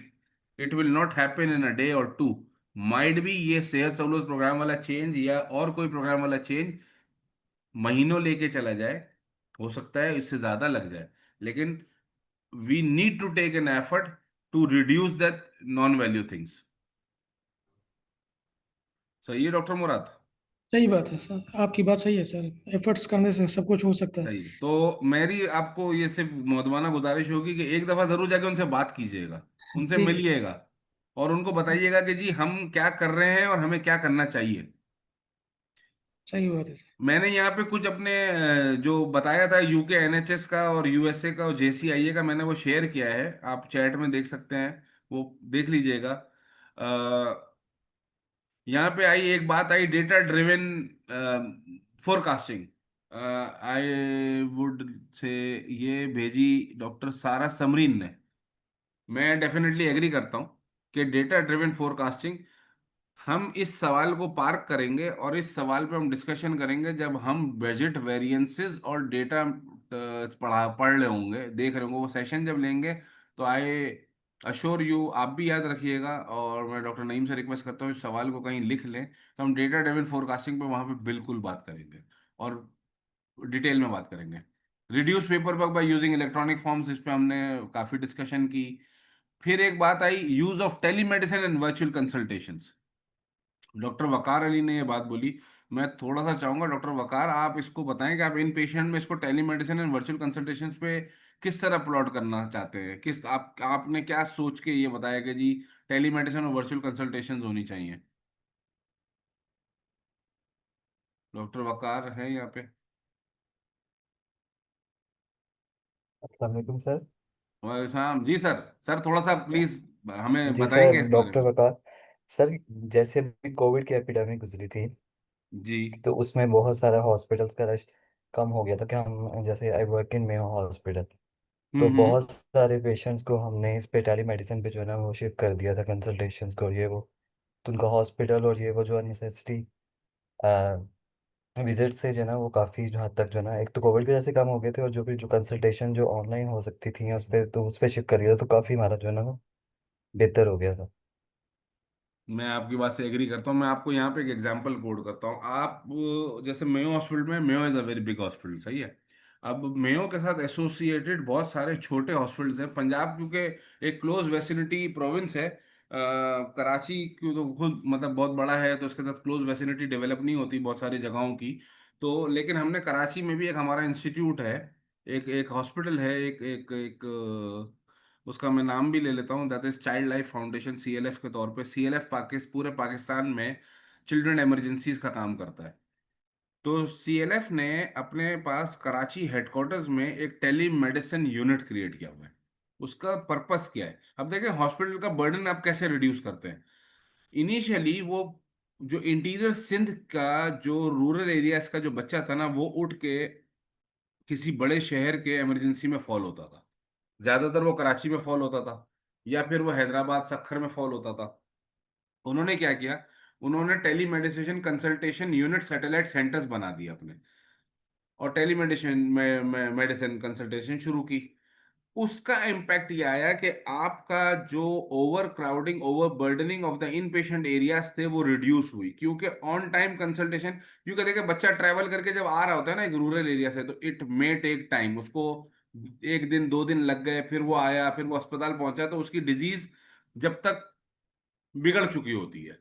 it will not happen in a day और टू। माइट भी ये सेहत सहूलत प्रोग्राम वाला चेंज या और कोई प्रोग्राम वाला चेंज महीनों लेके चला जाए, हो सकता है इससे ज्यादा लग जाए, लेकिन we need to take an effort to reduce that non value things. सही है डॉक्टर मुराद? सही बात है सर, आपकी बात सही है सर, एफर्ट्स करने से सब कुछ हो सकता है। सही है। तो मेरी आपको ये सिर्फ मौदवाना गुजारिश होगी कि एक दफा जरूर जाके उनसे बात कीजिएगा, उनसे ठीक है मिलिएगा, और उनको सर, बताइएगा कि जी हम क्या कर रहे हैं और हमें क्या करना चाहिए। सही बात है सर। मैंने यहाँ पे कुछ अपने जो बताया था यूके एनएचएस का और यूएसए का और जेसीआईए का, मैंने वो शेयर किया है, आप चैट में देख सकते हैं, वो देख लीजिएगा। यहाँ पे आई एक बात आई, data driven forecasting. I would say ये भेजी डॉक्टर सारा समरीन ने। मैं डेफिनेटली एग्री करता हूँ कि डेटा ड्रिवन फोरकास्टिंग, हम इस सवाल को पार्क करेंगे और इस सवाल पे हम डिस्कशन करेंगे जब हम बजट वेरिएंसेस और डेटा पढ़ रहे होंगे, देख रहे होंगे, वो सेशन जब लेंगे। तो आई अश्योर यू, आप भी याद रखिएगा, और मैं डॉक्टर नईम से रिक्वेस्ट करता हूँ इस सवाल को कहीं लिख लें, तो हम डेटा ड्रिवन फोरकास्टिंग पे वहाँ पे बिल्कुल बात करेंगे और डिटेल में बात करेंगे। Reduce paper work by using electronic forms, इस पे हमने काफ़ी डिस्कशन की। फिर एक बात आई, use of telemedicine and virtual consultations. Doctor Waqar Ali ने ये बात बोली। मैं थोड़ा सा चाहूंगा डॉक्टर वकार, आप इसको बताएं कि आप इन पेशेंट में इसको टेलीमेडिसिन एंड वर्चुअल कंसल्टेशंस पे किस तरह प्लॉट करना चाहते हैं, किस आपने क्या सोच के ये बताया कि जी टेलीमेडिसिन और वर्चुअल कंसल्टेशंस होनी चाहिए? डॉक्टर वकार है यहाँ पे? अस्सलाम वालेकुम सर। वालेकुम सलाम जी सर। सर थोड़ा सा प्लीज हमें जी बताएंगे सर, इस बारे डॉक्टर में? वकार सर, जैसे अभी कोविड की एपिडेमिक गुजरी थी, जी। तो उसमें बहुत सारा हॉस्पिटल्स का रश कम हो गया था कि हम, जैसे I work in Mayo hospital, तो हम्म। बहुत सारे पेशेंट्स को हमने इस पे टेली मेडिसिन पे जो है ना वो शिफ्ट कर दिया था, कंसल्टेशंस को और ये वो। तो उनका हॉस्पिटल और ये वो जो अननेसेसरी विजिट से जो है ना वो काफ़ी जो हद तक जो है ना, एक तो कोविड की वजह से कम हो गए थे, और जो भी जो कंसल्टेशन जो ऑनलाइन हो सकती थी उस पर, तो उस पर शिफ्ट कर दिया था, तो काफ़ी हमारा जो है ना वो बेहतर हो गया था। मैं आपकी बात से एग्री करता हूँ। मैं आपको यहाँ पे एक एग्जांपल कोड करता हूँ। आप जैसे मेयो हॉस्पिटल में, Mayo is a very big hospital, सही है। अब मेयो के साथ एसोसिएटेड बहुत सारे छोटे हॉस्पिटल्स हैं। पंजाब क्योंकि एक क्लोज वेसिनिटी प्रोविंस है, कराची क्यों तो खुद मतलब बहुत बड़ा है, तो उसके साथ क्लोज वेसिनिटी डेवलप नहीं होती बहुत सारी जगहों की। तो लेकिन हमने कराची में भी एक हमारा इंस्टीट्यूट है, एक एक हॉस्पिटल है, एक एक एक उसका मैं नाम भी ले लेता हूँ, that is child life foundation, CLF के तौर पे। सीएलएफ पूरे पाकिस्तान में चिल्ड्रन इमरजेंसीज का काम करता है। तो सीएलएफ ने अपने पास कराची हेडक्वार्टर्स में एक टेली मेडिसिन यूनिट क्रिएट किया हुआ है। उसका पर्पस क्या है? अब देखें हॉस्पिटल का बर्डन आप कैसे रिड्यूस करते हैं। इनिशियली वो जो इंटीरियर सिंध का जो रूरल एरियाज का जो बच्चा था ना, वो उठ के किसी बड़े शहर के इमरजेंसी में फॉल होता था। ज्यादातर वो कराची में फॉल होता था, या फिर वो हैदराबाद सखर में फॉल होता था। उन्होंने क्या किया, उन्होंने telemedicine consultation unit satellite centres बना दिए अपने, और टेली मेडिसिन मेडिसिन कंसल्टेशन शुरू की। उसका इम्पैक्ट ये आया कि आपका जो over crowding, over burdening of the in patient areas थे वो रिड्यूस हुई, क्योंकि ऑन टाइम कंसल्टेशन। क्योंकि देखिए बच्चा ट्रैवल करके जब आ रहा होता है ना एक रूरल एरिया से, तो इट मे टेक टाइम उसको, एक दिन दो दिन लग गए, फिर वो आया, फिर वो अस्पताल पहुंचा, तो उसकी डिजीज जब तक बिगड़ चुकी होती है।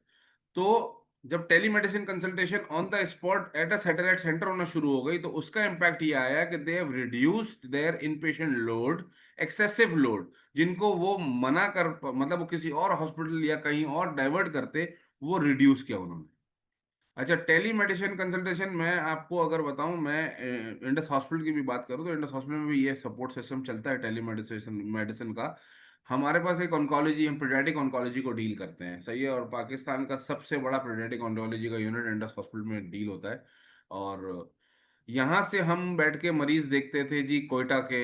तो जब telemedicine consultation on the spot at a satellite centre होना शुरू हो गई, तो उसका इम्पैक्ट ये आया कि they have reduced their inpatient load, excessive load, जिनको वो मना कर मतलब वो किसी और हॉस्पिटल या कहीं और डाइवर्ट करते, वो रिड्यूस किया उन्होंने। अच्छा, टेली मेडिसिन कंसल्टेशन मैं आपको अगर बताऊं, मैं इंडस हॉस्पिटल की भी बात करूं तो इंडस हॉस्पिटल में भी ये सपोर्ट सिस्टम चलता है टेली मेडिसिन मेडिसिन का। हमारे पास एक ऑन्कोलॉजी, हम पीडियाट्रिक ऑन्कोलॉजी को डील करते हैं, सही है, और पाकिस्तान का सबसे बड़ा पीडियाट्रिक ऑन्कोलॉजी का यूनिट इंडस हॉस्पिटल में डील होता है। और यहाँ से हम बैठ के मरीज देखते थे जी, कोयटा के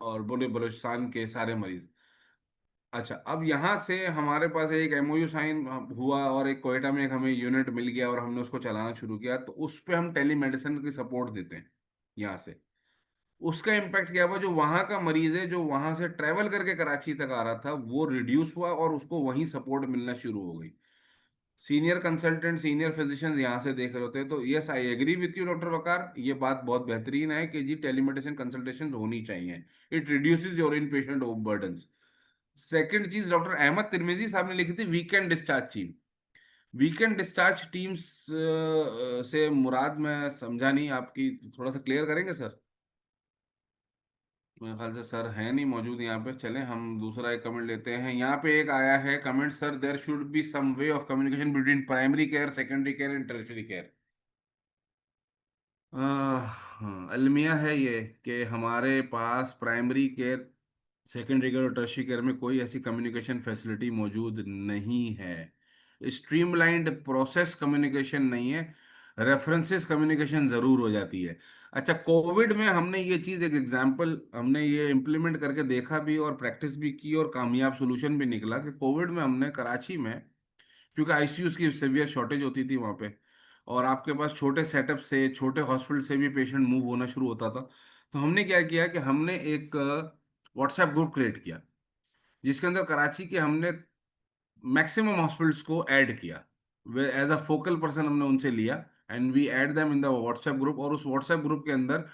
और बोले बलूचिस्तान के सारे मरीज। अच्छा, अब यहाँ से हमारे पास एक एमओयू साइन हुआ, और एक कोयटा में एक हमें यूनिट मिल गया, और हमने उसको चलाना शुरू किया, तो उस पे हम टेलीमेडिसिन की सपोर्ट देते हैं यहाँ से। उसका इम्पैक्ट क्या हुआ, जो वहाँ का मरीज है जो वहाँ से ट्रेवल करके कराची तक आ रहा था, वो रिड्यूस हुआ और उसको वहीं सपोर्ट मिलना शुरू हो गई। सीनियर कंसल्टेंट, सीनियर फिजिशियंस यहाँ से देख रहे होते हैं। तो yes, I agree with you doctor Waqar, ये बात बहुत बेहतरीन है कि जी टेलीमेडिसिन कंसल्टेशन होनी चाहिए। It reduces your in patient burdens. Second चीज डॉक्टर अहमद तिरमिजी साहब ने लिखी थी weekend discharge team. Weekend discharge teams से मुराद मैं समझा नहीं आपकी, थोड़ा सा क्लियर करेंगे सर? मेरे ख्याल से सर है नहीं मौजूद यहाँ पे। चलें हम दूसरा एक कमेंट लेते हैं। यहाँ पे एक आया है comment, sir there should be some way of communication between primary care, secondary care and tertiary care. हाँ, अलमिया है ये कि हमारे पास प्राइमरी केयर, सेकेंडरी केयर और टर्शियरी केयर में कोई ऐसी कम्युनिकेशन फैसिलिटी मौजूद नहीं है। स्ट्रीमलाइंड प्रोसेस कम्युनिकेशन नहीं है, रेफरेंसेस कम्युनिकेशन जरूर हो जाती है। अच्छा, कोविड में हमने ये चीज़, एक एग्जांपल, हमने ये इम्प्लीमेंट करके देखा भी और प्रैक्टिस भी की और कामयाब सोल्यूशन भी निकला कि कोविड में हमने कराची में, क्योंकि आईसीयूज की सेवियर शॉर्टेज होती थी वहाँ पे, और आपके पास छोटे सेटअप से, छोटे हॉस्पिटल से भी पेशेंट मूव होना शुरू होता था। तो हमने क्या किया कि हमने एक व्हाट्सएप ग्रुप क्रिएट किया जिसके अंदर कराची के हमने मैक्सिमम हॉस्पिटल्स को ऐड किया। We as a focal person हमने उनसे लिया and we add them in the WhatsApp group. और उस व्हाट्सएप ग्रुप के अंदर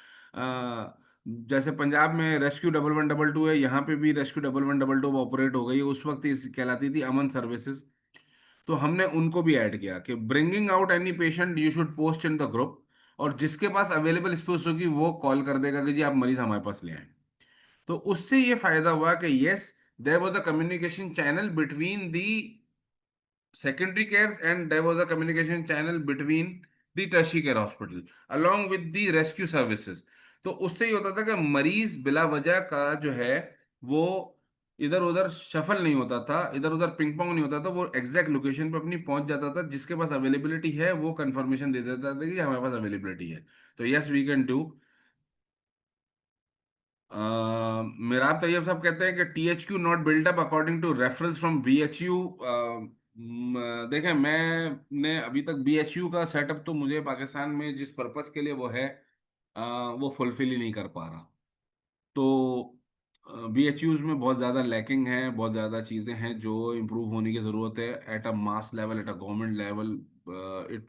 जैसे पंजाब में रेस्क्यू 1112 है, यहाँ पे भी रेस्क्यू 1112 ऑपरेट हो गई है। उस वक्त इस कहलाती थी अमन सर्विसेज। तो हमने उनको भी ऐड किया कि bringing out any patient you should post in the group, और जिसके पास अवेलेबल स्पेस होगी वो कॉल कर देगा कि जी आप मरीज हमारे पास ले आए। तो उससे ये फायदा हुआ कि yes, there was a communication channel between the secondary cares and there was a communication channel between the tertiary care hospital along with the rescue services। तो उससे ये होता था कि मरीज बिला वजह का जो है वो इधर उधर शफल नहीं होता था, इधर उधर पिंग पोंग नहीं होता था, वो एग्जैक्ट लोकेशन पे अपनी पहुंच जाता था। जिसके पास अवेलेबिलिटी है वो कंफर्मेशन दे देता था कि हमारे पास अवेलेबिलिटी है। तो yes we can do. Mirab Tayyab sahab कहते हैं कि THQ not built up according to reference from BHU। देखें, मैंने अभी तक BHU का सेटअप तो मुझे पाकिस्तान में जिस पर्पस के लिए वो है वो फुलफिल ही नहीं कर पा रहा। तो BHUs में बहुत ज़्यादा लैकिंग है, बहुत ज़्यादा चीज़ें हैं जो इम्प्रूव होने की ज़रूरत है at a mass level, at a government level.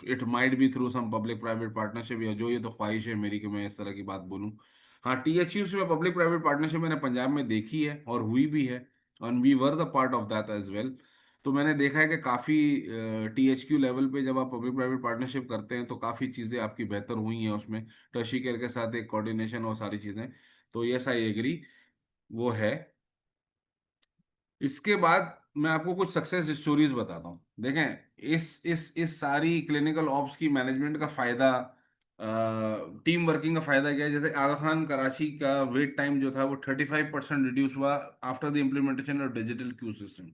It might be through some public private partnership, या जो, ये तो ख्वाहिश है मेरी कि मैं इस तरह की बात बोलूँ। हाँ, THUs में पब्लिक प्राइवेट पार्टनरशिप मैंने पंजाब में देखी है और हुई भी है, और we were the part of that as well. तो मैंने देखा है कि काफ़ी THQ लेवल पे जब आप पब्लिक प्राइवेट पार्टनरशिप करते हैं तो काफ़ी चीज़ें आपकी बेहतर हुई हैं उसमें, टर्शी केयर के साथ एक कोऑर्डिनेशन और सारी चीज़ें। तो यस आई एग्री, वो है। इसके बाद मैं आपको कुछ सक्सेस स्टोरीज बताता हूँ। देखें, इस सारी क्लिनिकल ऑप्स की मैनेजमेंट का फायदा, टीम वर्किंग का फायदा क्या है। जैसे आगा खान कराची का वेट टाइम जो था वो 35% रिड्यूस हुआ after the implementation of digital queue system.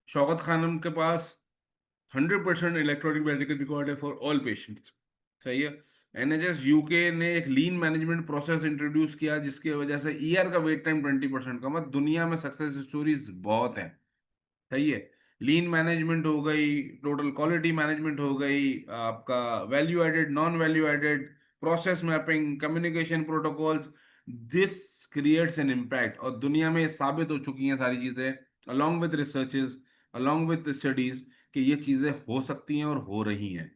Shaukat Khanum के पास 100% इलेक्ट्रॉनिक मेडिकल रिकॉर्ड है फॉर ऑल पेशेंट्स। सही है। NHS यूके ने एक लीन मैनेजमेंट प्रोसेस इंट्रोड्यूस किया जिसकी वजह से ER का वेट टाइम 20% कम है। दुनिया में सक्सेस स्टोरीज बहुत हैं। सही है। लीन मैनेजमेंट हो गई, टोटल क्वालिटी मैनेजमेंट हो गई, आपका value added, non value added, process mapping, communication protocols, this creates an impact. और दुनिया में ये साबित हो चुकी हैं सारी चीजें, along with researches, along with studies, कि ये चीजें हो सकती हैं और हो रही हैं।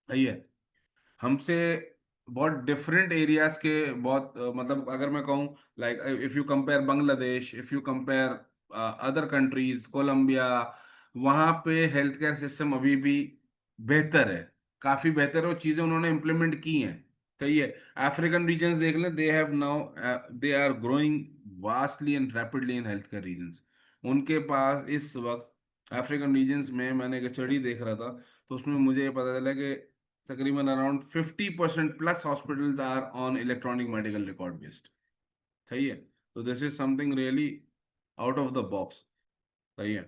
सही है। हमसे बहुत डिफरेंट एरियाज के, बहुत मतलब अगर मैं कहूँ, like if you compare Bangladesh, if you compare other countries, Colombia, वहाँ पे हेल्थ केयर सिस्टम अभी भी बेहतर है, काफ़ी बेहतर है, और चीज़ें उन्होंने इम्प्लीमेंट की हैं। सही है। अफ्रीकन रीजन्स देख लें, they have now, they are growing vastly and rapidly in health care regions. उनके पास इस वक्त अफ्रीकन रीजन्स में, मैंने एक स्टडी देख रहा था तो उसमें मुझे ये पता चला कि तकरीबन around 50% plus hospitals are on electronic medical record based. सही है। तो this is something really out of the box. सही है।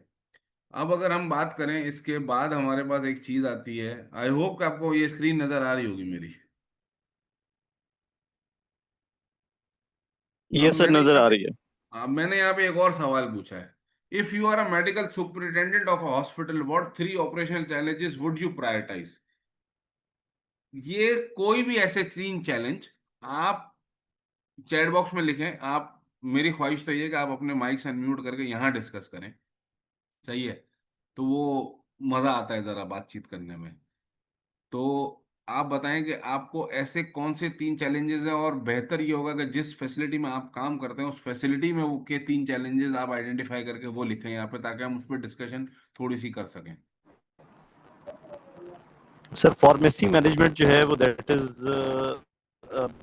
अब अगर हम बात करें, इसके बाद हमारे पास एक चीज आती है, आई होप कि आपको ये स्क्रीन नजर आ रही होगी मेरी। अब ये सर मैंने नजर यहाँ आ पे, रही है। मैंने यहाँ पे एक और सवाल पूछा है। If you are a medical superintendent of a hospital, what 3 operational challenges would you prioritise? ये कोई भी ऐसे 3 चैलेंज आप चैट बॉक्स में लिखें। आप, मेरी ख्वाहिश तो ये है कि आप अपने माइक्स अनम्यूट करके यहाँ डिस्कस करें। सही है। तो वो मजा आता है जरा बातचीत करने में। तो आप बताएं कि आपको ऐसे कौन से 3 चैलेंजेस हैं, और बेहतर ये होगा कि जिस फैसिलिटी में आप काम करते हैं उस फैसिलिटी में वो के 3 चैलेंजेस आप आइडेंटिफाई करके वो लिखें यहाँ पे, ताकि हम उस पर डिस्कशन थोड़ी सी कर सकें। सर फार्मेसी मैनेजमेंट जो है वो दैट इज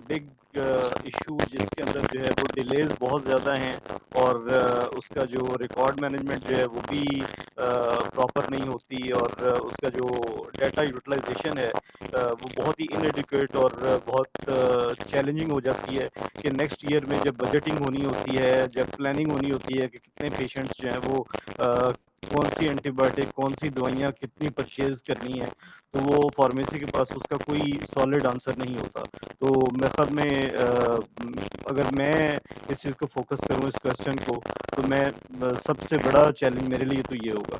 बिग इशू, जिसके अंदर जो है वो डिलेज बहुत ज़्यादा हैं, और उसका जो रिकॉर्ड मैनेजमेंट जो है वो भी प्रॉपर नहीं होती, और उसका जो डाटा यूटिलाइजेशन है वो बहुत ही इनएडिक्वेट और बहुत चैलेंजिंग हो जाती है कि नेक्स्ट ईयर में जब बजटिंग होनी होती है, जब प्लानिंग होनी होती है कि कितने पेशेंट्स जो हैं वो कौन सी एंटीबायोटिक, कौन सी दवाइयाँ कितनी परचेज करनी है, तो वो फार्मेसी के पास उसका कोई सॉलिड आंसर नहीं होता। तो मेरे ख्याल में अगर मैं इस चीज़ को फोकस करूँ इस क्वेश्चन को, तो मैं सबसे बड़ा चैलेंज मेरे लिए तो ये होगा।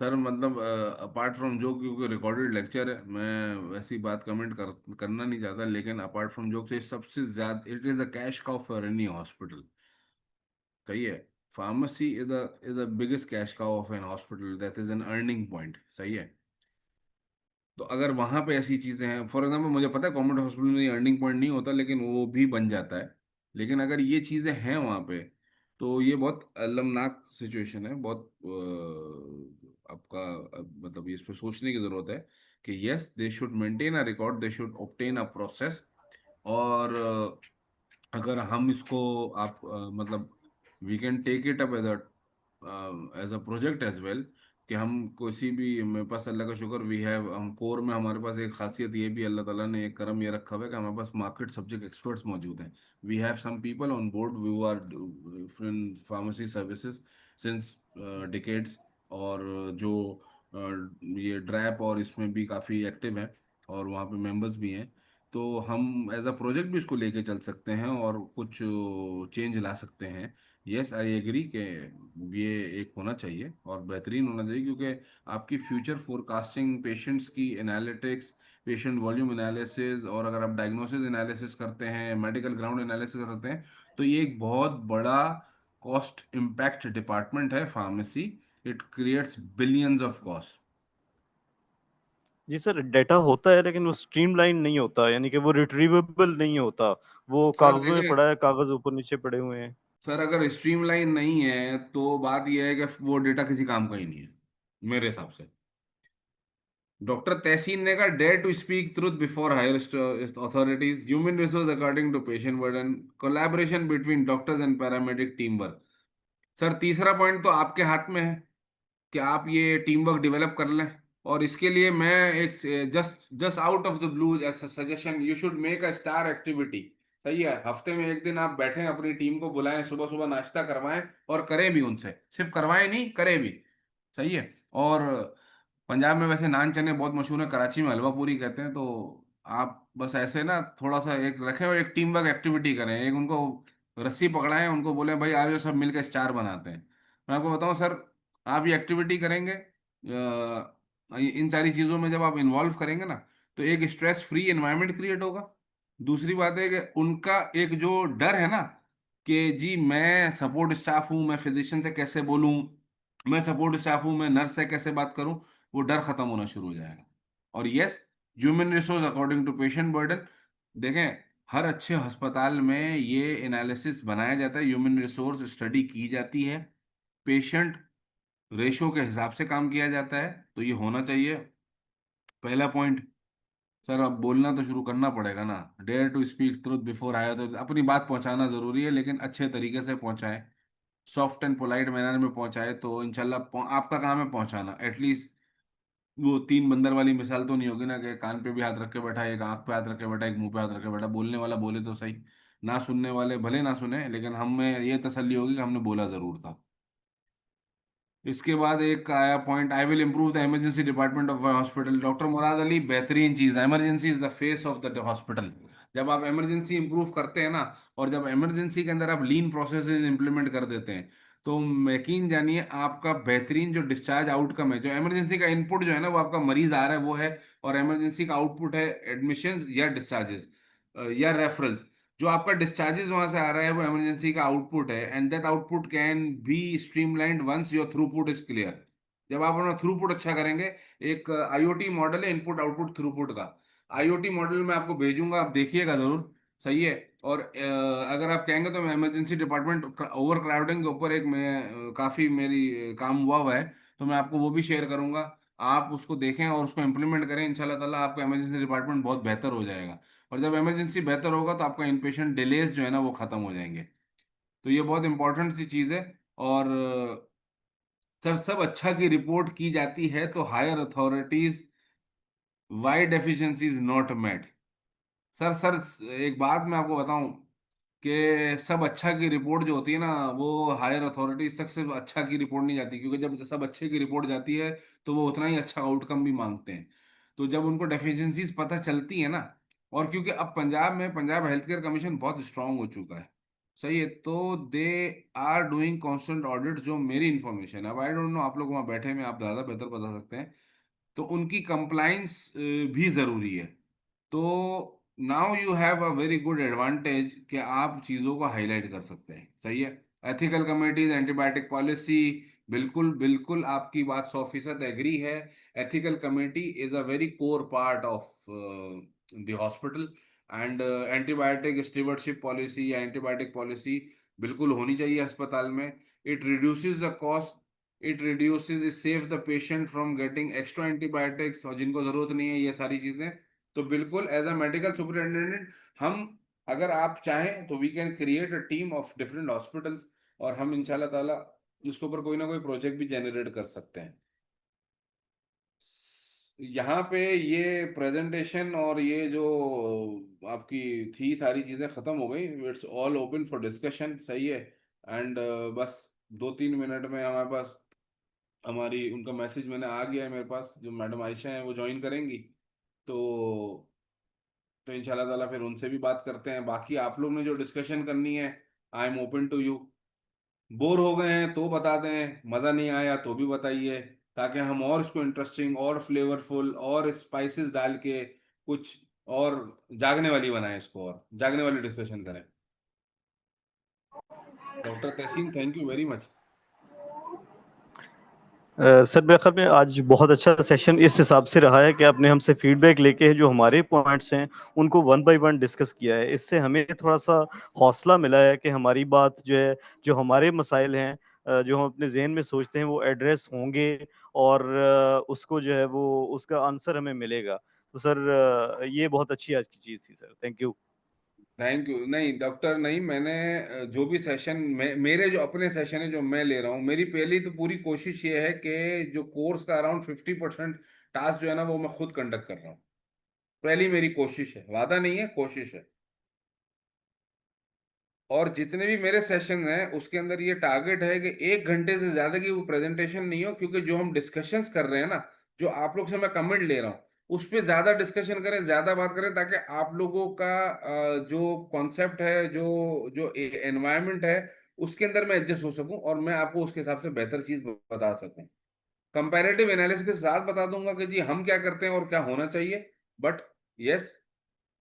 सर मतलब अपार्ट फ्रॉम जो, क्योंकि रिकॉर्डेड लेक्चर है, मैं वैसी बात कमेंट करना नहीं चाहता, लेकिन अपार्ट फ्रॉम जोक से सबसे ज्यादा it is the cash cow for any hospital. सही है। Pharmacy is the biggest cash cow of an hospital, that is an earning point. सही है। तो अगर वहां पे ऐसी चीजें हैं, फॉर एग्जांपल मुझे पता है गवर्नमेंट हॉस्पिटल में अर्निंग पॉइंट नहीं होता, लेकिन वो भी बन जाता है। लेकिन अगर ये चीजें हैं वहां पे, तो ये बहुत अलमनाक सिचुएशन है, बहुत आपका मतलब ये इस पे सोचने की जरूरत है कि yes they should maintain a record, they should obtain a process. और अगर हम इसको आप मतलब we can take it up as a project as well, कि हम किसी भी, मेरे पास अल्लाह का शुक्र वी हैव, हम कोर में हमारे पास एक खासियत ये भी अल्लाह ताला ने एक करम ये रखा हुआ है कि हमारे पास मार्केट सब्जेक्ट एक्सपर्ट्स मौजूद हैं। We have some people on board who are in pharmacy services since decades, और जो ये ड्रैप और इसमें भी काफ़ी एक्टिव हैं, और वहाँ पे मेंबर्स भी हैं। तो हम एज अ प्रोजेक्ट भी इसको लेके चल सकते हैं और कुछ चेंज ला सकते हैं। यस आई एग्री कि ये एक होना चाहिए और बेहतरीन होना चाहिए, क्योंकि आपकी फ्यूचर फोरकास्टिंग, पेशेंट्स की एनालिटिक्स, पेशेंट वॉल्यूम एनालिसिस, और अगर आप डायग्नोसिस एनालिसिस करते हैं, मेडिकल ग्राउंड एनालिसिस करते हैं, तो ये एक बहुत बड़ा कॉस्ट इम्पैक्ट डिपार्टमेंट है pharmacy. It creates billions of cost. जी सर, डेटा होता है लेकिन वो स्ट्रीमलाइन नहीं होता, यानी कि वो रिट्रीवेबल नहीं होता। वो सर कागज़ों में देखें, पड़ा है, कागज़ ऊपर नीचे पड़े हुए हैं। सर अगर स्ट्रीमलाइन नहीं है तो बात यह है कि वो डेटा किसी काम का ही नहीं है मेरे हिसाब से। डॉक्टर तहसीन ने कहा, dare to speak truth before higher authorities, human resource according to patient burden, collaboration between doctors and paramedic, team work. Sir तीसरा पॉइंट तो आपके हाथ में है कि आप ये टीम वर्क डेवलप कर लें। और इसके लिए मैं एक just just out of the blue suggestion, you should make a star activity. सही है, हफ्ते में एक दिन आप बैठें, अपनी टीम को बुलाएं, सुबह सुबह नाश्ता करवाएं और करें भी उनसे, सिर्फ करवाएं नहीं, करें भी। सही है। और पंजाब में वैसे नान चने बहुत मशहूर है, कराची में हलवा पूरी कहते हैं। तो आप बस ऐसे ना थोड़ा सा एक रखें और एक टीम वर्क एक्टिविटी करें, एक उनको रस्सी पकड़ाएं, उनको बोले भाई आज सब मिलकर स्टार बनाते हैं। मैं आपको बताऊं सर, आप ये एक्टिविटी करेंगे, इन सारी चीज़ों में जब आप इन्वॉल्व करेंगे ना, तो एक स्ट्रेस फ्री एनवायरनमेंट क्रिएट होगा। दूसरी बात है कि उनका एक जो डर है ना कि जी मैं सपोर्ट स्टाफ हूँ, मैं फिजिशियन से कैसे बोलूँ, मैं सपोर्ट स्टाफ हूँ, मैं नर्स से कैसे बात करूँ, वो डर खत्म होना शुरू हो जाएगा। और yes, human resource according to patient burden. देखें, हर अच्छे अस्पताल में ये एनालिसिस बनाया जाता है, ह्यूमन रिसोर्स स्टडी की जाती है, पेशेंट रेशो के हिसाब से काम किया जाता है। तो ये होना चाहिए पहला पॉइंट। सर अब बोलना तो शुरू करना पड़ेगा ना, dare to speak truth before आया, तो अपनी बात पहुंचाना जरूरी है, लेकिन अच्छे तरीके से पहुंचाए, सॉफ्ट एंड पोलाइट मैनर में पहुंचाए, तो इंशाल्लाह आपका काम है पहुंचाना एटलीस्ट। वो 3 बंदर वाली मिसाल तो नहीं होगी ना कि कान पे भी हाथ रख के बैठा है, एक आंख पे हाथ रख के बैठा है, एक मुंह पे हाथ रख के बैठा। बोलने वाला बोले तो सही, ना सुनने वाले भले ना सुने, लेकिन हमें ये तसल्ली होगी कि हमने बोला जरूर था। इसके बाद एक आया point, I will improve the emergency department of hospital. Doctor Murad Ali, बेहतरीन चीज है, emergency is the face of the hospital. जब आप इमरजेंसी इंप्रूव करते हैं ना, और जब इमरजेंसी के अंदर आप लीन प्रोसेसेस इंप्लीमेंट कर देते हैं, तो यकीन जानिए आपका बेहतरीन जो डिस्चार्ज आउटकम है, जो इमरजेंसी का इनपुट जो है ना वो आपका मरीज आ रहा है वो है, और इमरजेंसी का आउटपुट है एडमिशंस या डिस्चार्जेस या रेफरल्स। जो आपका डिस्चार्जेस वहां से आ रहा है वो इमरजेंसी का आउटपुट है, and that output can be streamlined once your throughput is clear. जब आप अपना थ्रूपुट अच्छा करेंगे, एक आईओटी मॉडल है इनपुट आउटपुट थ्रूपुट का, आईओटी मॉडल मैं आपको भेजूंगा, आप देखिएगा जरूर। सही है। और अगर आप कहेंगे तो मैं इमरजेंसी डिपार्टमेंट ओवर क्राउडिंग के ऊपर एक मैं काफी मेरी काम हुआ है, तो मैं आपको वो भी शेयर करूंगा। आप उसको देखें और उसको इम्प्लीमेंट करें, इंशाल्लाह ताला आपका इमरजेंसी डिपार्टमेंट बहुत बेहतर हो जाएगा। और जब इमरजेंसी बेहतर होगा तो आपका इनपेशेंट डिलेज जो है ना वो खत्म हो जाएंगे। तो ये बहुत इंपॉर्टेंट सी चीज़ है। और सर सब अच्छा की रिपोर्ट की जाती है तो higher authorities why deficiency is not met. Sir एक बात मैं आपको बताऊं कि सब अच्छा की रिपोर्ट जो होती है ना वो हायर अथॉरिटीज तक सिर्फ अच्छा की रिपोर्ट नहीं जाती, क्योंकि जब सब अच्छे की रिपोर्ट जाती है तो वो उतना ही अच्छा आउटकम भी मांगते हैं। तो जब उनको डेफिशिएंसीज पता चलती है ना, और क्योंकि अब पंजाब में पंजाब हेल्थ केयर कमीशन बहुत स्ट्रांग हो चुका है, सही है, तो they are doing constant audit, जो मेरी इंफॉर्मेशन है, अब आई डोंट नो, आप लोग वहाँ बैठे में आप ज़्यादा बेहतर बता सकते हैं, तो उनकी कंप्लाइंस भी ज़रूरी है। तो now you have a very good advantage कि आप चीज़ों को हाईलाइट कर सकते हैं। सही है। एथिकल कमिटीज एंटीबायोटिक पॉलिसी, बिल्कुल बिल्कुल आपकी बात 100% एग्री है। Ethical committee is a very core part of the hospital, and antibiotic stewardship policy या एंटीबायोटिक पॉलिसी बिल्कुल होनी चाहिए अस्पताल में। It reduces the cost, it reduces, it save the patient from getting extra antibiotics और जिनको जरूरत नहीं है, ये सारी चीजें। तो बिल्कुल एज अ मेडिकल सुपरिटेंडेंट हम, अगर आप चाहें तो we can create a team of different hospitals, और हम इंशाल्लाह ताला उसके ऊपर कोई ना कोई प्रोजेक्ट भी जनरेट कर सकते हैं। यहाँ पे ये प्रेजेंटेशन और ये जो आपकी थी सारी चीजें खत्म हो गई, it's all open for discussion. सही है। एंड बस 2-3 मिनट में हमारे पास हमारी उनका मैसेज मैंने आ गया है मेरे पास, जो मैडम आयशा हैं वो ज्वाइन करेंगी। तो इंशाल्लाह ताला फिर उनसे भी बात करते हैं। बाकी आप लोग ने जो डिस्कशन करनी है, I am open to you. Bore हो गए हैं तो बता दें, मज़ा नहीं आया तो भी बताइए, ताकि हम और इसको इंटरेस्टिंग और फ्लेवरफुल और स्पाइसेस डाल के कुछ और जागने वाली बनाएं, इसको और जागने वाली डिस्कशन करें। Doctor Tahseen, thank you very much. Sir मेरे ख्याल में आज बहुत अच्छा सेशन इस हिसाब से रहा है कि आपने हमसे फीडबैक लेके जो हमारे पॉइंट्स हैं उनको वन बाय वन डिस्कस किया है। इससे हमें थोड़ा सा हौसला मिला है कि हमारी बात जो है, जो हमारे मसाइल हैं, जो हम अपने जहन में सोचते हैं वो एड्रेस होंगे, और उसको जो है वो उसका आंसर हमें मिलेगा। तो सर ये बहुत अच्छी आज की चीज़ थी sir, thank you. Thank you. नहीं डॉक्टर, नहीं, मैंने जो भी सेशन में मेरे जो अपने सेशन है जो मैं ले रहा हूँ, मेरी पहली तो पूरी कोशिश ये है कि जो कोर्स का अराउंड 50% टास्क जो है ना वो मैं खुद कंडक्ट कर रहा हूँ। पहली मेरी कोशिश है, वादा नहीं है, कोशिश है। और जितने भी मेरे सेशन हैं उसके अंदर ये टारगेट है कि 1 घंटे से ज्यादा की वो प्रेजेंटेशन नहीं हो, क्योंकि जो हम डिस्कशंस कर रहे हैं ना, जो आप लोग से मैं कमेंट ले रहा हूँ, उस पे ज्यादा डिस्कशन करें, ज्यादा बात करें, ताकि आप लोगों का जो कॉन्सेप्ट है, जो जो एनवायरनमेंट है, उसके अंदर मैं एडजस्ट हो सकूं और मैं आपको उसके हिसाब से बेहतर चीज बता सकूं। कंपैरेटिव एनालिसिस के साथ बता दूंगा कि जी हम क्या करते हैं और क्या होना चाहिए। बट यस,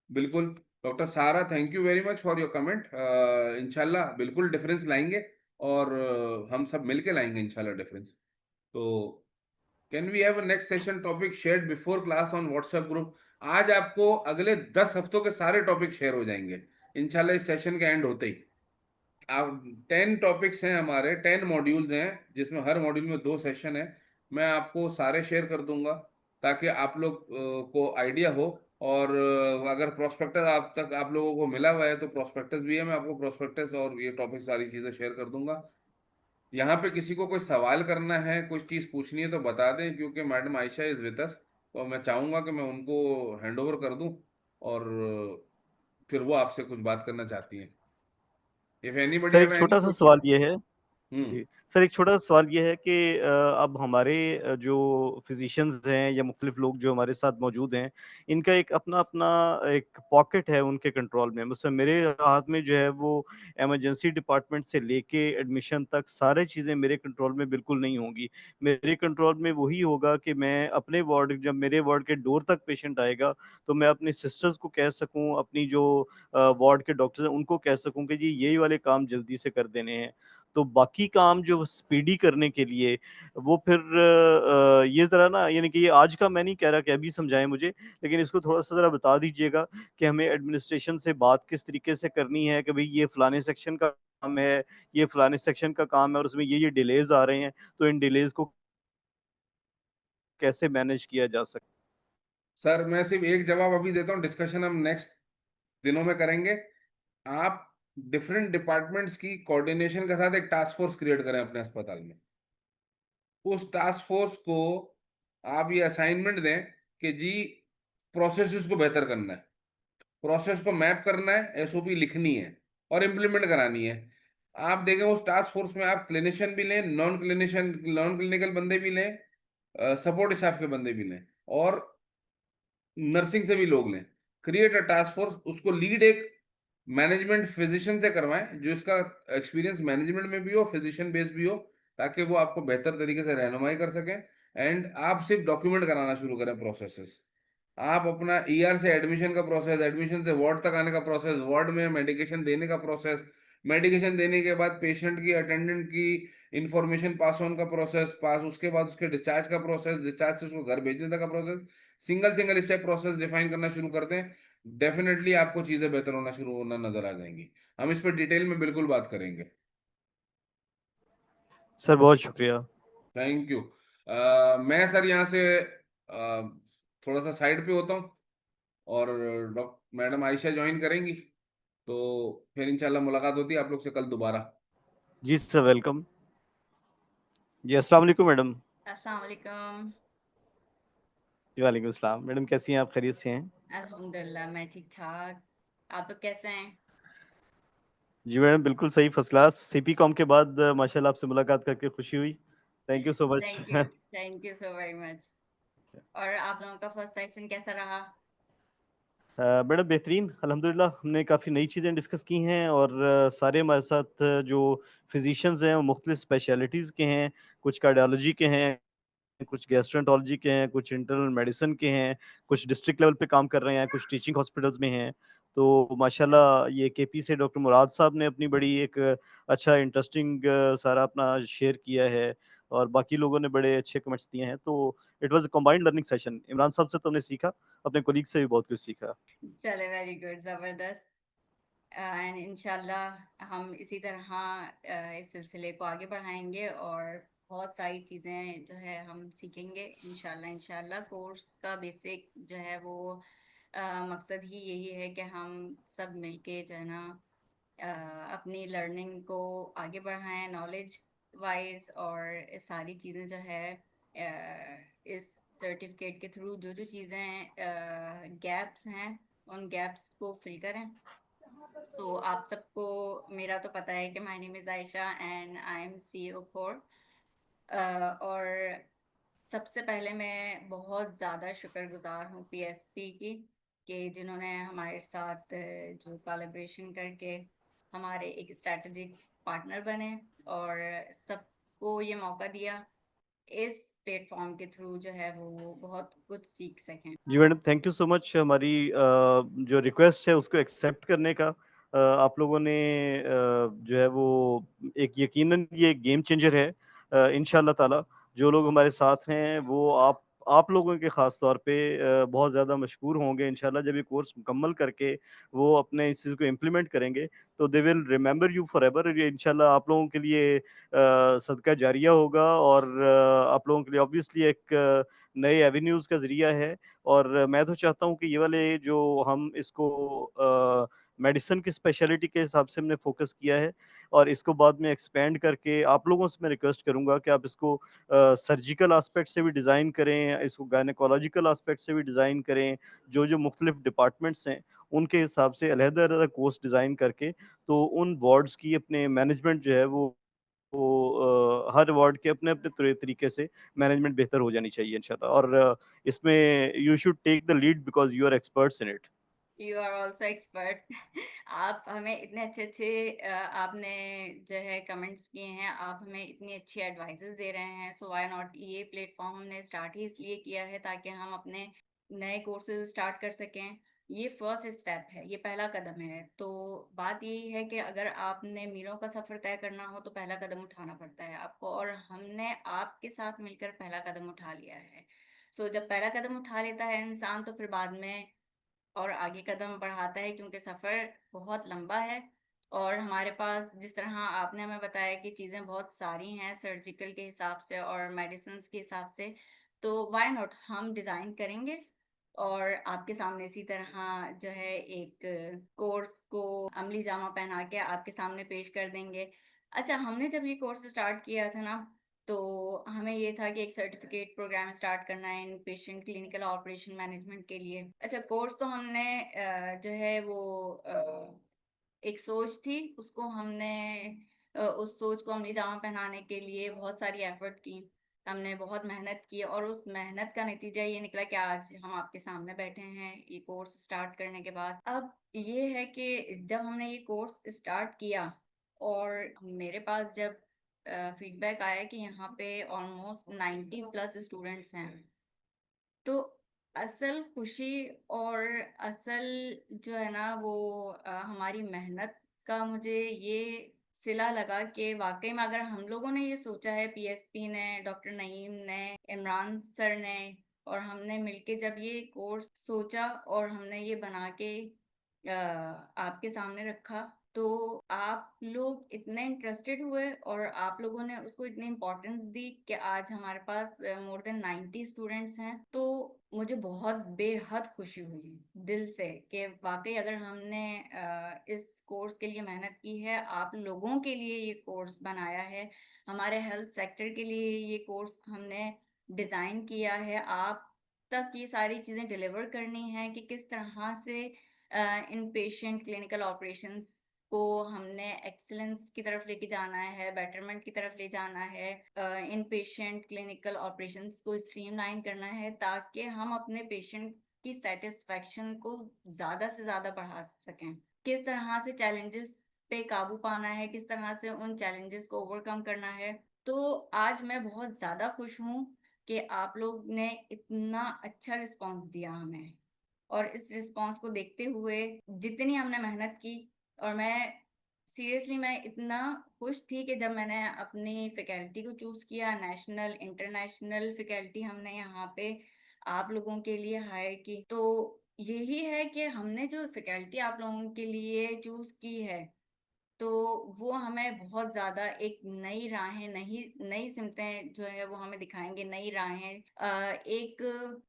बिल्कुल। डॉक्टर सारा, thank you very much for your comment. इंशाल्लाह बिल्कुल डिफरेंस लाएंगे, और हम सब मिलके लाएंगे इंशाल्लाह डिफरेंस। तो can we have a next session topic shared before class on WhatsApp group. आज आपको अगले 10 हफ्तों के सारे टॉपिक शेयर हो जाएंगे इंशाल्लाह इस सेशन के एंड होते ही। आप 10 टॉपिक्स हैं हमारे, 10 मॉड्यूल्स हैं, जिसमें हर मॉड्यूल में 2 सेशन है। मैं आपको सारे शेयर कर दूंगा ताकि आप लोग को आइडिया हो। और अगर प्रोस्पेक्टस आप तक आप लोगों को मिला हुआ है तो प्रोस्पेक्टस भी है, मैं आपको प्रोस्पेक्टस और ये टॉपिक सारी चीज़ें शेयर कर दूंगा। यहाँ पे किसी को कोई सवाल करना है, कुछ चीज़ पूछनी है तो बता दें, क्योंकि madam Ayesha is with us, तो मैं चाहूँगा कि मैं उनको हैंड ओवर कर दूँ, और फिर वो आपसे कुछ बात करना चाहती हैं। इफ एनीबडी सर हैव एक एनी छोटा सा सवाल क्वेश्चन। ये है, हम्म। जी सर एक छोटा सा सवाल ये है कि अब हमारे जो फिजिशियंस हैं या मुख्तलिफ लोग जो हमारे साथ मौजूद हैं, इनका एक अपना अपना एक पॉकेट है उनके कंट्रोल में। मतलब मेरे हाथ में जो है वो इमरजेंसी डिपार्टमेंट से लेके एडमिशन तक सारी चीज़ें मेरे कंट्रोल में बिल्कुल नहीं होंगी। मेरे कंट्रोल में वही होगा कि मैं अपने वार्ड, जब मेरे वार्ड के डोर तक पेशेंट आएगा तो मैं अपनी सिस्टर्स को कह सकूं, अपनी जो वार्ड के डॉक्टर्स हैं उनको कह सकूं कि जी यही वाले काम जल्दी से कर देने हैं। तो बाकी काम जो स्पीडी करने के लिए वो फिर ये ज़रा ना, यानी कि ये आज का मैं नहीं कह रहा कि अभी समझाएँ मुझे, लेकिन इसको थोड़ा-सा ज़रा बता दीजिएगा कि हमें एडमिनिस्ट्रेशन से बात किस तरीके से करनी है कि भई ये फलाने सेक्शन का काम है, ये फलाने सेक्शन का काम है और उसमें ये डिलेज़ आ रहे हैं, तो इन डिलेज़ को कैसे मैनेज किया जा सकता है? सर मैं सिर्फ एक जवाब अभी देता हूँ, डिस्कशन हम नेक्स्ट दिनों में करेंगे। आप डिफरेंट डिपार्टमेंट्स की कोऑर्डिनेशन के साथ एक टास्क फोर्स क्रिएट करें अपने अस्पताल में। उस टास्क फोर्स को आप ये असाइनमेंट दें कि जी प्रोसेसेस को बेहतर करना है, प्रोसेस को मैप करना है, एसओपी लिखनी है और इम्प्लीमेंट करानी है। आप देखें उस टास्क फोर्स में आप क्लिनिशियन भी लें, नॉन क्लिनिकल बंदे भी लें, सपोर्ट स्टाफ के बंदे भी लें और नर्सिंग से भी लोग लें। क्रिएट अ टास्क फोर्स, उसको लीड एक मैनेजमेंट फिजिशियन से करवाएं जो इसका एक्सपीरियंस मैनेजमेंट में भी हो, फिजिशियन बेस भी हो, ताकि वो आपको बेहतर तरीके से रहनुमाई कर सकें। एंड आप सिर्फ डॉक्यूमेंट कराना शुरू करें प्रोसेसेस। आप अपना ईआर से एडमिशन का प्रोसेस, एडमिशन से वार्ड तक आने का प्रोसेस, वार्ड में मेडिकेशन देने का प्रोसेस, मेडिकेशन देने के बाद पेशेंट की अटेंडेंट की इंफॉर्मेशन पास ऑन का प्रोसेस, पास उसके बाद उसके डिस्चार्ज का प्रोसेस, डिस्चार्ज से उसको घर भेजने तक का process, single single step process define करना शुरू कर दें। डेफिनेटली आपको चीजें बेहतर होना शुरू होना नजर आ जाएंगी। हम इस पर डिटेल में बिल्कुल बात करेंगे। सर बहुत शुक्रिया। Thank you. मैं सर यहाँ से थोड़ा सा साइड पे होता हूँ और डॉक्टर मैडम आयशा ज्वाइन करेंगी, तो फिर इंशाल्लाह मुलाकात होती है आप लोग से कल दोबारा। जी सर, वेलकम। जी, अस्सलाम वालेकुम मैडम। अस्सलाम वालेकुम। जी, वालेकुम अस्सलाम। मैडम कैसी हैं आप, खैरियत से हैं? अल्हम्दुलिल्लाह मैं ठीक-ठाक। आप लोग कैसे हैं? जी मैडम, बिल्कुल सही, फर्स्ट क्लास। सीपी कॉम के बाद माशाल्लाह आपसे मुलाकात करके खुशी हुई। Thank you so much. Thank you so very much. और आप लोगों का फर्स्ट सेशन कैसा रहा? मैडम बेहतरीन, अल्हम्दुलिल्लाह हमने काफ़ी नई चीज़ें डिस्कस की हैं और सारे हमारे साथ जो फिजिशियंस हैं वो मुख्तलिफ स्पेशलिटीज़ के हैं, कुछ कार्डियोलॉजी के हैं, कुछ गैस्ट्रोएंटरोलॉजी के हैं, कुछ इंटरनल मेडिसिन के हैं, कुछ डिस्ट्रिक्ट लेवल पे काम कर रहे हैं, कुछ टीचिंग हॉस्पिटल्स में हैं। तो माशाल्लाह ये केपी से डॉक्टर मुराद साहब ने अपनी बड़ी एक अच्छा इंटरेस्टिंग सारा अपना शेयर किया है और बाकी लोगों ने बड़े अच्छे कमेंट्स दिए हैं। तो it was a combined learning session. Imran साहब से तो हमने सीखा, अपने कोलीग से भी बहुत कुछ सीखा। चले वेरी गुड, ज़बरदस्त। एंड इंशाल्लाह हम इसी तरह इस सिलसिले को आगे बढ़ाएंगे और बहुत सारी चीज़ें जो है हम सीखेंगे इंशाल्लाह। इंशाल्लाह कोर्स का बेसिक जो है वो मकसद ही यही है कि हम सब मिलके जो है ना अपनी लर्निंग को आगे बढ़ाएं नॉलेज वाइज, और ये सारी चीज़ें जो है इस सर्टिफिकेट के थ्रू जो जो चीज़ें गैप्स हैं उन गैप्स को फिल करें। सो आप सबको मेरा तो पता है कि my name is Ayesha and I am CEO core. और सबसे पहले मैं बहुत ज़्यादा शुक्रगुजार हूँ पीएसपी की, कि जिन्होंने हमारे साथ जो कोलैबोरेशन करके हमारे एक स्ट्रैटेजिक पार्टनर बने और सबको ये मौका दिया इस प्लेटफॉर्म के थ्रू जो है वो बहुत कुछ सीख सकें। जी madam, thank you so much हमारी जो रिक्वेस्ट है उसको एक्सेप्ट करने का। आप लोगों ने जो है वो एक यकीनन ये गेम चेंजर है। इंशाल्लाह ताला जो लोग हमारे साथ हैं वो आप लोगों के ख़ास तौर पे बहुत ज़्यादा मशकूर होंगे इंशाल्लाह, जब ये कोर्स मुकम्मल करके वो अपने इस चीज़ को इम्प्लीमेंट करेंगे तो they will remember you forever. ये इंशाल्लाह आप लोगों के लिए सदका जारिया होगा और आप लोगों के लिए ऑब्वियसली एक नए एवेन्यूज़ का ज़रिया है। और मैं तो चाहता हूँ कि ये वाले जो हम इसको मेडिसिन की स्पेशलिटी के हिसाब से हमने फ़ोकस किया है और इसको बाद में एक्सपेंड करके आप लोगों से मैं रिक्वेस्ट करूँगा कि आप इसको सर्जिकल एस्पेक्ट से भी डिज़ाइन करें, इसको गायनेकोलॉजिकल एस्पेक्ट से भी डिज़ाइन करें। जो-जो मुख्तलिफ डिपार्टमेंट्स हैं, उनके हिसाब से अलग-अलग कोर्स डिज़ाइन करके तो उन वार्ड्स की अपने मैनेजमेंट जो है वो हर वार्ड के अपने-अपने तरीके से मैनेजमेंट बेहतर हो जानी चाहिए इंशाल्लाह। और इसमें you should take the lead because you are experts in it. You are also expert. आप हमें इतने अच्छे अच्छे आपने जो है कमेंट्स किए हैं, आप हमें इतनी अच्छी एडवाइजेस दे रहे हैं। सो व्हाई नॉट, ये प्लेटफॉर्म हमने स्टार्ट ही इसलिए किया है ताकि हम अपने नए कोर्सेज स्टार्ट कर सकें ये फर्स्ट स्टेप है, ये पहला कदम है। तो बात यही है कि अगर आपने मीलों का सफर तय करना हो तो पहला कदम उठाना पड़ता है आपको, और हमने आपके साथ मिलकर पहला कदम उठा लिया है। सो जब पहला कदम उठा लेता है इंसान तो फिर बाद में और आगे कदम बढ़ाता है, क्योंकि सफर बहुत लंबा है। और हमारे पास जिस तरह आपने हमें बताया कि चीज़ें बहुत सारी हैं सर्जिकल के हिसाब से और मेडिसिन के हिसाब से, तो व्हाई नॉट हम डिज़ाइन करेंगे और आपके सामने इसी तरह जो है एक कोर्स को अमली जामा पहना के आपके सामने पेश कर देंगे। अच्छा, हमने जब ये कोर्स स्टार्ट किया था ना, तो हमें ये था कि एक सर्टिफिकेट प्रोग्राम स्टार्ट करना है इन पेशेंट क्लिनिकल ऑपरेशन मैनेजमेंट के लिए। अच्छा, कोर्स तो हमने जो है वो एक सोच थी, उसको हमने उस सोच को अमली जामा पहनाने के लिए बहुत सारी एफर्ट की, हमने बहुत मेहनत की, और उस मेहनत का नतीजा ये निकला कि आज हम आपके सामने बैठे हैं ये कोर्स स्टार्ट करने के बाद। अब ये है कि जब हमने ये कोर्स स्टार्ट किया और मेरे पास जब फीडबैक आया कि यहाँ पे ऑलमोस्ट 90+ स्टूडेंट्स हैं, तो असल खुशी और असल जो है ना वो हमारी मेहनत का मुझे ये सिला लगा कि वाकई में अगर हम लोगों ने ये सोचा है, पीएसपी ने, डॉक्टर नईम ने, इमरान सर ने, और हमने मिलके जब ये कोर्स सोचा और हमने ये बना के आपके सामने रखा, तो आप लोग इतने इंटरेस्टेड हुए और आप लोगों ने उसको इतनी इम्पोर्टेंस दी कि आज हमारे पास मोर देन 90 स्टूडेंट्स हैं। तो मुझे बहुत बेहद खुशी हुई दिल से कि वाकई अगर हमने इस कोर्स के लिए मेहनत की है, आप लोगों के लिए ये कोर्स बनाया है, हमारे हेल्थ सेक्टर के लिए ये कोर्स हमने डिज़ाइन किया है, आप तक ये सारी चीज़ें डिलीवर करनी है कि किस तरह से इन पेशेंट क्लिनिकल ऑपरेशंस को हमने एक्सीलेंस की तरफ लेके जाना है, बेटरमेंट की तरफ ले जाना है, इन पेशेंट क्लिनिकल ऑपरेशंस को स्ट्रीमलाइन करना है, ताकि हम अपने पेशेंट की सेटिस्फेक्शन को ज़्यादा से ज़्यादा बढ़ा सकें। किस तरह से चैलेंजेस पे काबू पाना है, किस तरह से उन चैलेंजेस को ओवरकम करना है। तो आज मैं बहुत ज़्यादा खुश हूँ कि आप लोग ने इतना अच्छा रिस्पॉन्स दिया हमें, और इस रिस्पॉन्स को देखते हुए जितनी हमने मेहनत की, और मैं इतना खुश थी कि जब मैंने अपनी फैकल्टी को चूज़ किया, नेशनल इंटरनेशनल फैकल्टी हमने यहाँ पे आप लोगों के लिए हायर की, तो यही है कि हमने जो फैकल्टी आप लोगों के लिए चूज़ की है, तो वो हमें बहुत ज़्यादा एक नई राहें, नई नई सिमतें जो है वो हमें दिखाएँगे, नई राहें। एक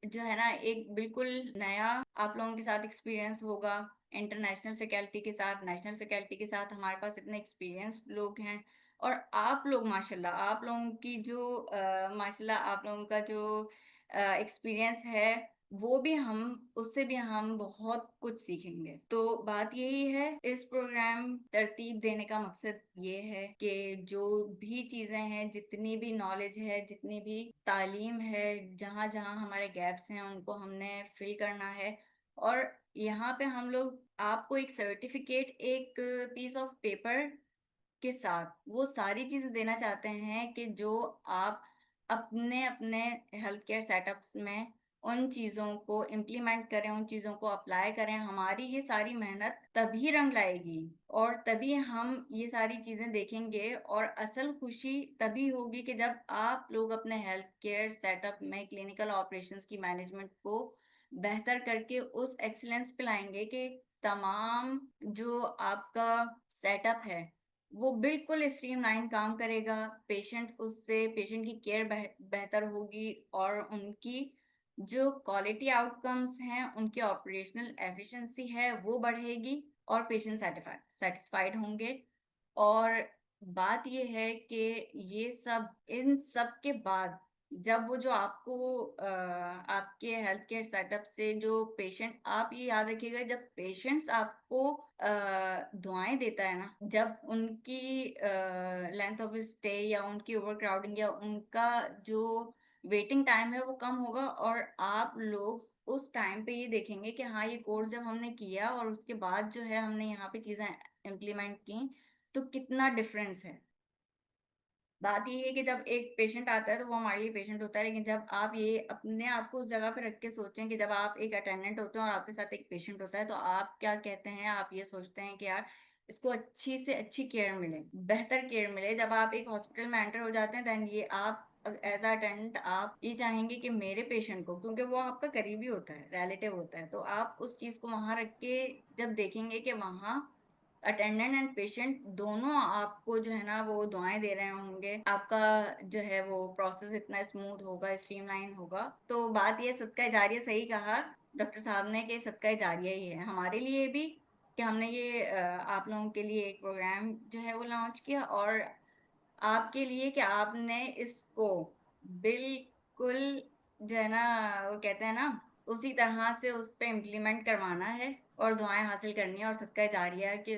जो है ना एक बिल्कुल नया आप लोगों के साथ एक्सपीरियंस होगा, इंटरनेशनल फैकल्टी के साथ, नेशनल फैकल्टी के साथ हमारे पास इतने एक्सपीरियंस्ड लोग हैं। और आप लोग माशाल्लाह, आप लोगों की जो माशाल्लाह आप लोगों का जो एक्सपीरियंस है, वो भी हम उससे भी हम बहुत कुछ सीखेंगे। तो बात यही है, इस प्रोग्राम तरतीब देने का मकसद ये है कि जो भी चीज़ें हैं, जितनी भी नॉलेज है, जितनी भी तालीम है, जहाँ जहाँ हमारे गैप्स हैं उनको हमने फिल करना है। और यहाँ पे हम लोग आपको एक सर्टिफिकेट, एक पीस ऑफ पेपर के साथ वो सारी चीज़ें देना चाहते हैं कि जो आप अपने अपने हेल्थ केयर सेटअप्स में उन चीज़ों को इम्प्लीमेंट करें, उन चीज़ों को अप्लाई करें। हमारी ये सारी मेहनत तभी रंग लाएगी और तभी हम ये सारी चीज़ें देखेंगे, और असल खुशी तभी होगी कि जब आप लोग अपने हेल्थ केयर सेटअप में क्लिनिकल ऑपरेशंस की मैनेजमेंट को बेहतर करके उस एक्सीलेंस पे लाएंगे कि तमाम जो आपका सेटअप है वो बिल्कुल स्ट्रीमलाइन काम करेगा, पेशेंट की केयर बेहतर होगी, और उनकी जो क्वालिटी आउटकम्स हैं, उनकी ऑपरेशनल एफिशिएंसी है वो बढ़ेगी, और पेशेंट सेटिस्फाइड होंगे। और बात ये है कि इन सब के बाद जब वो जो आपको आपके हेल्थ केयर सेटअप से जो पेशेंट, आप ये याद रखिएगा, जब पेशेंट्स आपको दुआएं देता है ना, जब उनकी लेंथ ऑफ स्टे या उनकी ओवरक्राउडिंग या उनका जो वेटिंग टाइम है वो कम होगा, और आप लोग उस टाइम पे ये देखेंगे कि हाँ, ये कोर्स जब हमने किया और उसके बाद जो है हमने यहाँ पे चीज़ें इम्प्लीमेंट की, तो कितना डिफरेंस है। बात ये है कि जब एक पेशेंट आता है तो वो हमारे लिए पेशेंट होता है, लेकिन जब आप ये अपने आप को उस जगह पे रख के सोचें कि जब आप एक अटेंडेंट होते हैं और आपके साथ एक पेशेंट होता है, तो आप क्या कहते हैं, आप ये सोचते हैं कि यार इसको अच्छी से अच्छी केयर मिले, बेहतर केयर मिले। जब आप एक हॉस्पिटल में एंटर हो जाते हैं, देन ये आप एज अ अटेंडेंट आप ये चाहेंगे कि मेरे पेशेंट को, क्योंकि वो आपका करीबी होता है, रिलेटिव होता है, तो आप उस चीज को वहां रख के जब देखेंगे कि वहां अटेंडेंट एंड पेशेंट दोनों आपको जो है ना वो दुआएं दे रहे होंगे, आपका जो है वो प्रोसेस इतना स्मूथ होगा, स्ट्रीमलाइन होगा। तो बात ये सदका जारिया, सही कहा डॉक्टर साहब ने कि सदका जारिया ही है हमारे लिए भी, कि हमने ये आप लोगों के लिए एक प्रोग्राम जो है वो लॉन्च किया, और आपके लिए कि आपने इसको बिल्कुल जो है ना वो कहते हैं ना उसी तरह से उस पे इम्प्लीमेंट करवाना है और दुआएं हासिल करनी है, और सदका जारिया के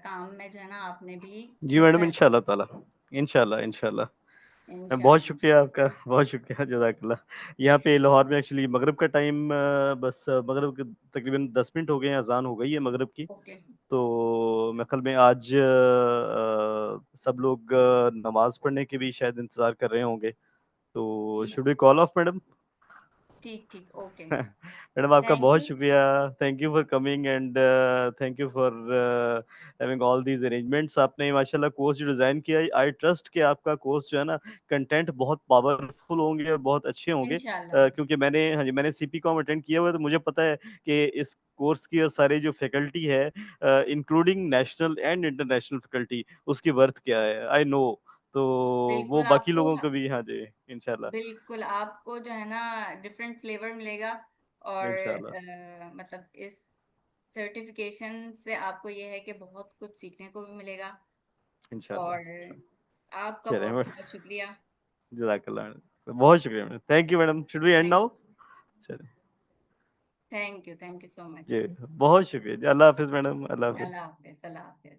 काम में जो है ना आपने भी जी मैडम, हिस्सा इंशाल्लाह ताला, इंशाल्लाह इंशाल्लाह। बहुत इंशाल्लाह। शुक्रिया आपका, बहुत शुक्रिया, जज़ाकल्लाह। यहाँ पे लाहौर में एक्चुअली मगरिब का टाइम, बस मगरिब के तकरीबन 10 मिनट हो गए हैं, अज़ान हो गई है मगरिब की। ओके। तो मेरे ख्याल में आज सब लोग नमाज़ पढ़ने के भी शायद इंतज़ार कर रहे होंगे। तो जी हाँ। Should we call off madam? ठीक ठीक, ओके। मैडम आपका थैंक बहुत यू। शुक्रिया। Thank you for coming and thank you for having all these arrangements. आपने माशाल्लाह कोर्स जो डिज़ाइन किया है, आई ट्रस्ट कि आपका कोर्स जो है ना, कंटेंट बहुत पावरफुल होंगे और बहुत अच्छे होंगे। इंशाल्लाह। क्योंकि मैंने, हाँ जी, मैंने सीपी कॉम अटेंड किया हुआ है, तो मुझे पता है कि इस कोर्स की और सारे जो फैकल्टी है, including national and international faculty, उसकी वर्थ क्या है, आई नो। तो वो बिल्कुल बाकी आपको लोगों को भी, हाँ जी, इंशाल्लाह बिल्कुल आपको जो है ना डिफरेंट फ्लेवर मिलेगा, और इंशाल्लाह मतलब इस सर्टिफिकेशन से आपको ये है कि बहुत कुछ सीखने को भी मिलेगा। इंशाल्लाह। और आपका चलें, बहुत बहुत शुक्रिया। जज़ाकल्लाह। बहुत शुक्रिया madam. Thank you madam. Should we end thank now? चलिए, थैंक यू सो मच। जी, बहुत शुक्रिया जी। अल्लाह हाफ़िज़ मैडम, अल्लाह हाफ़िज़। अल्लाह हाफिज, अल्लाह हाफिज।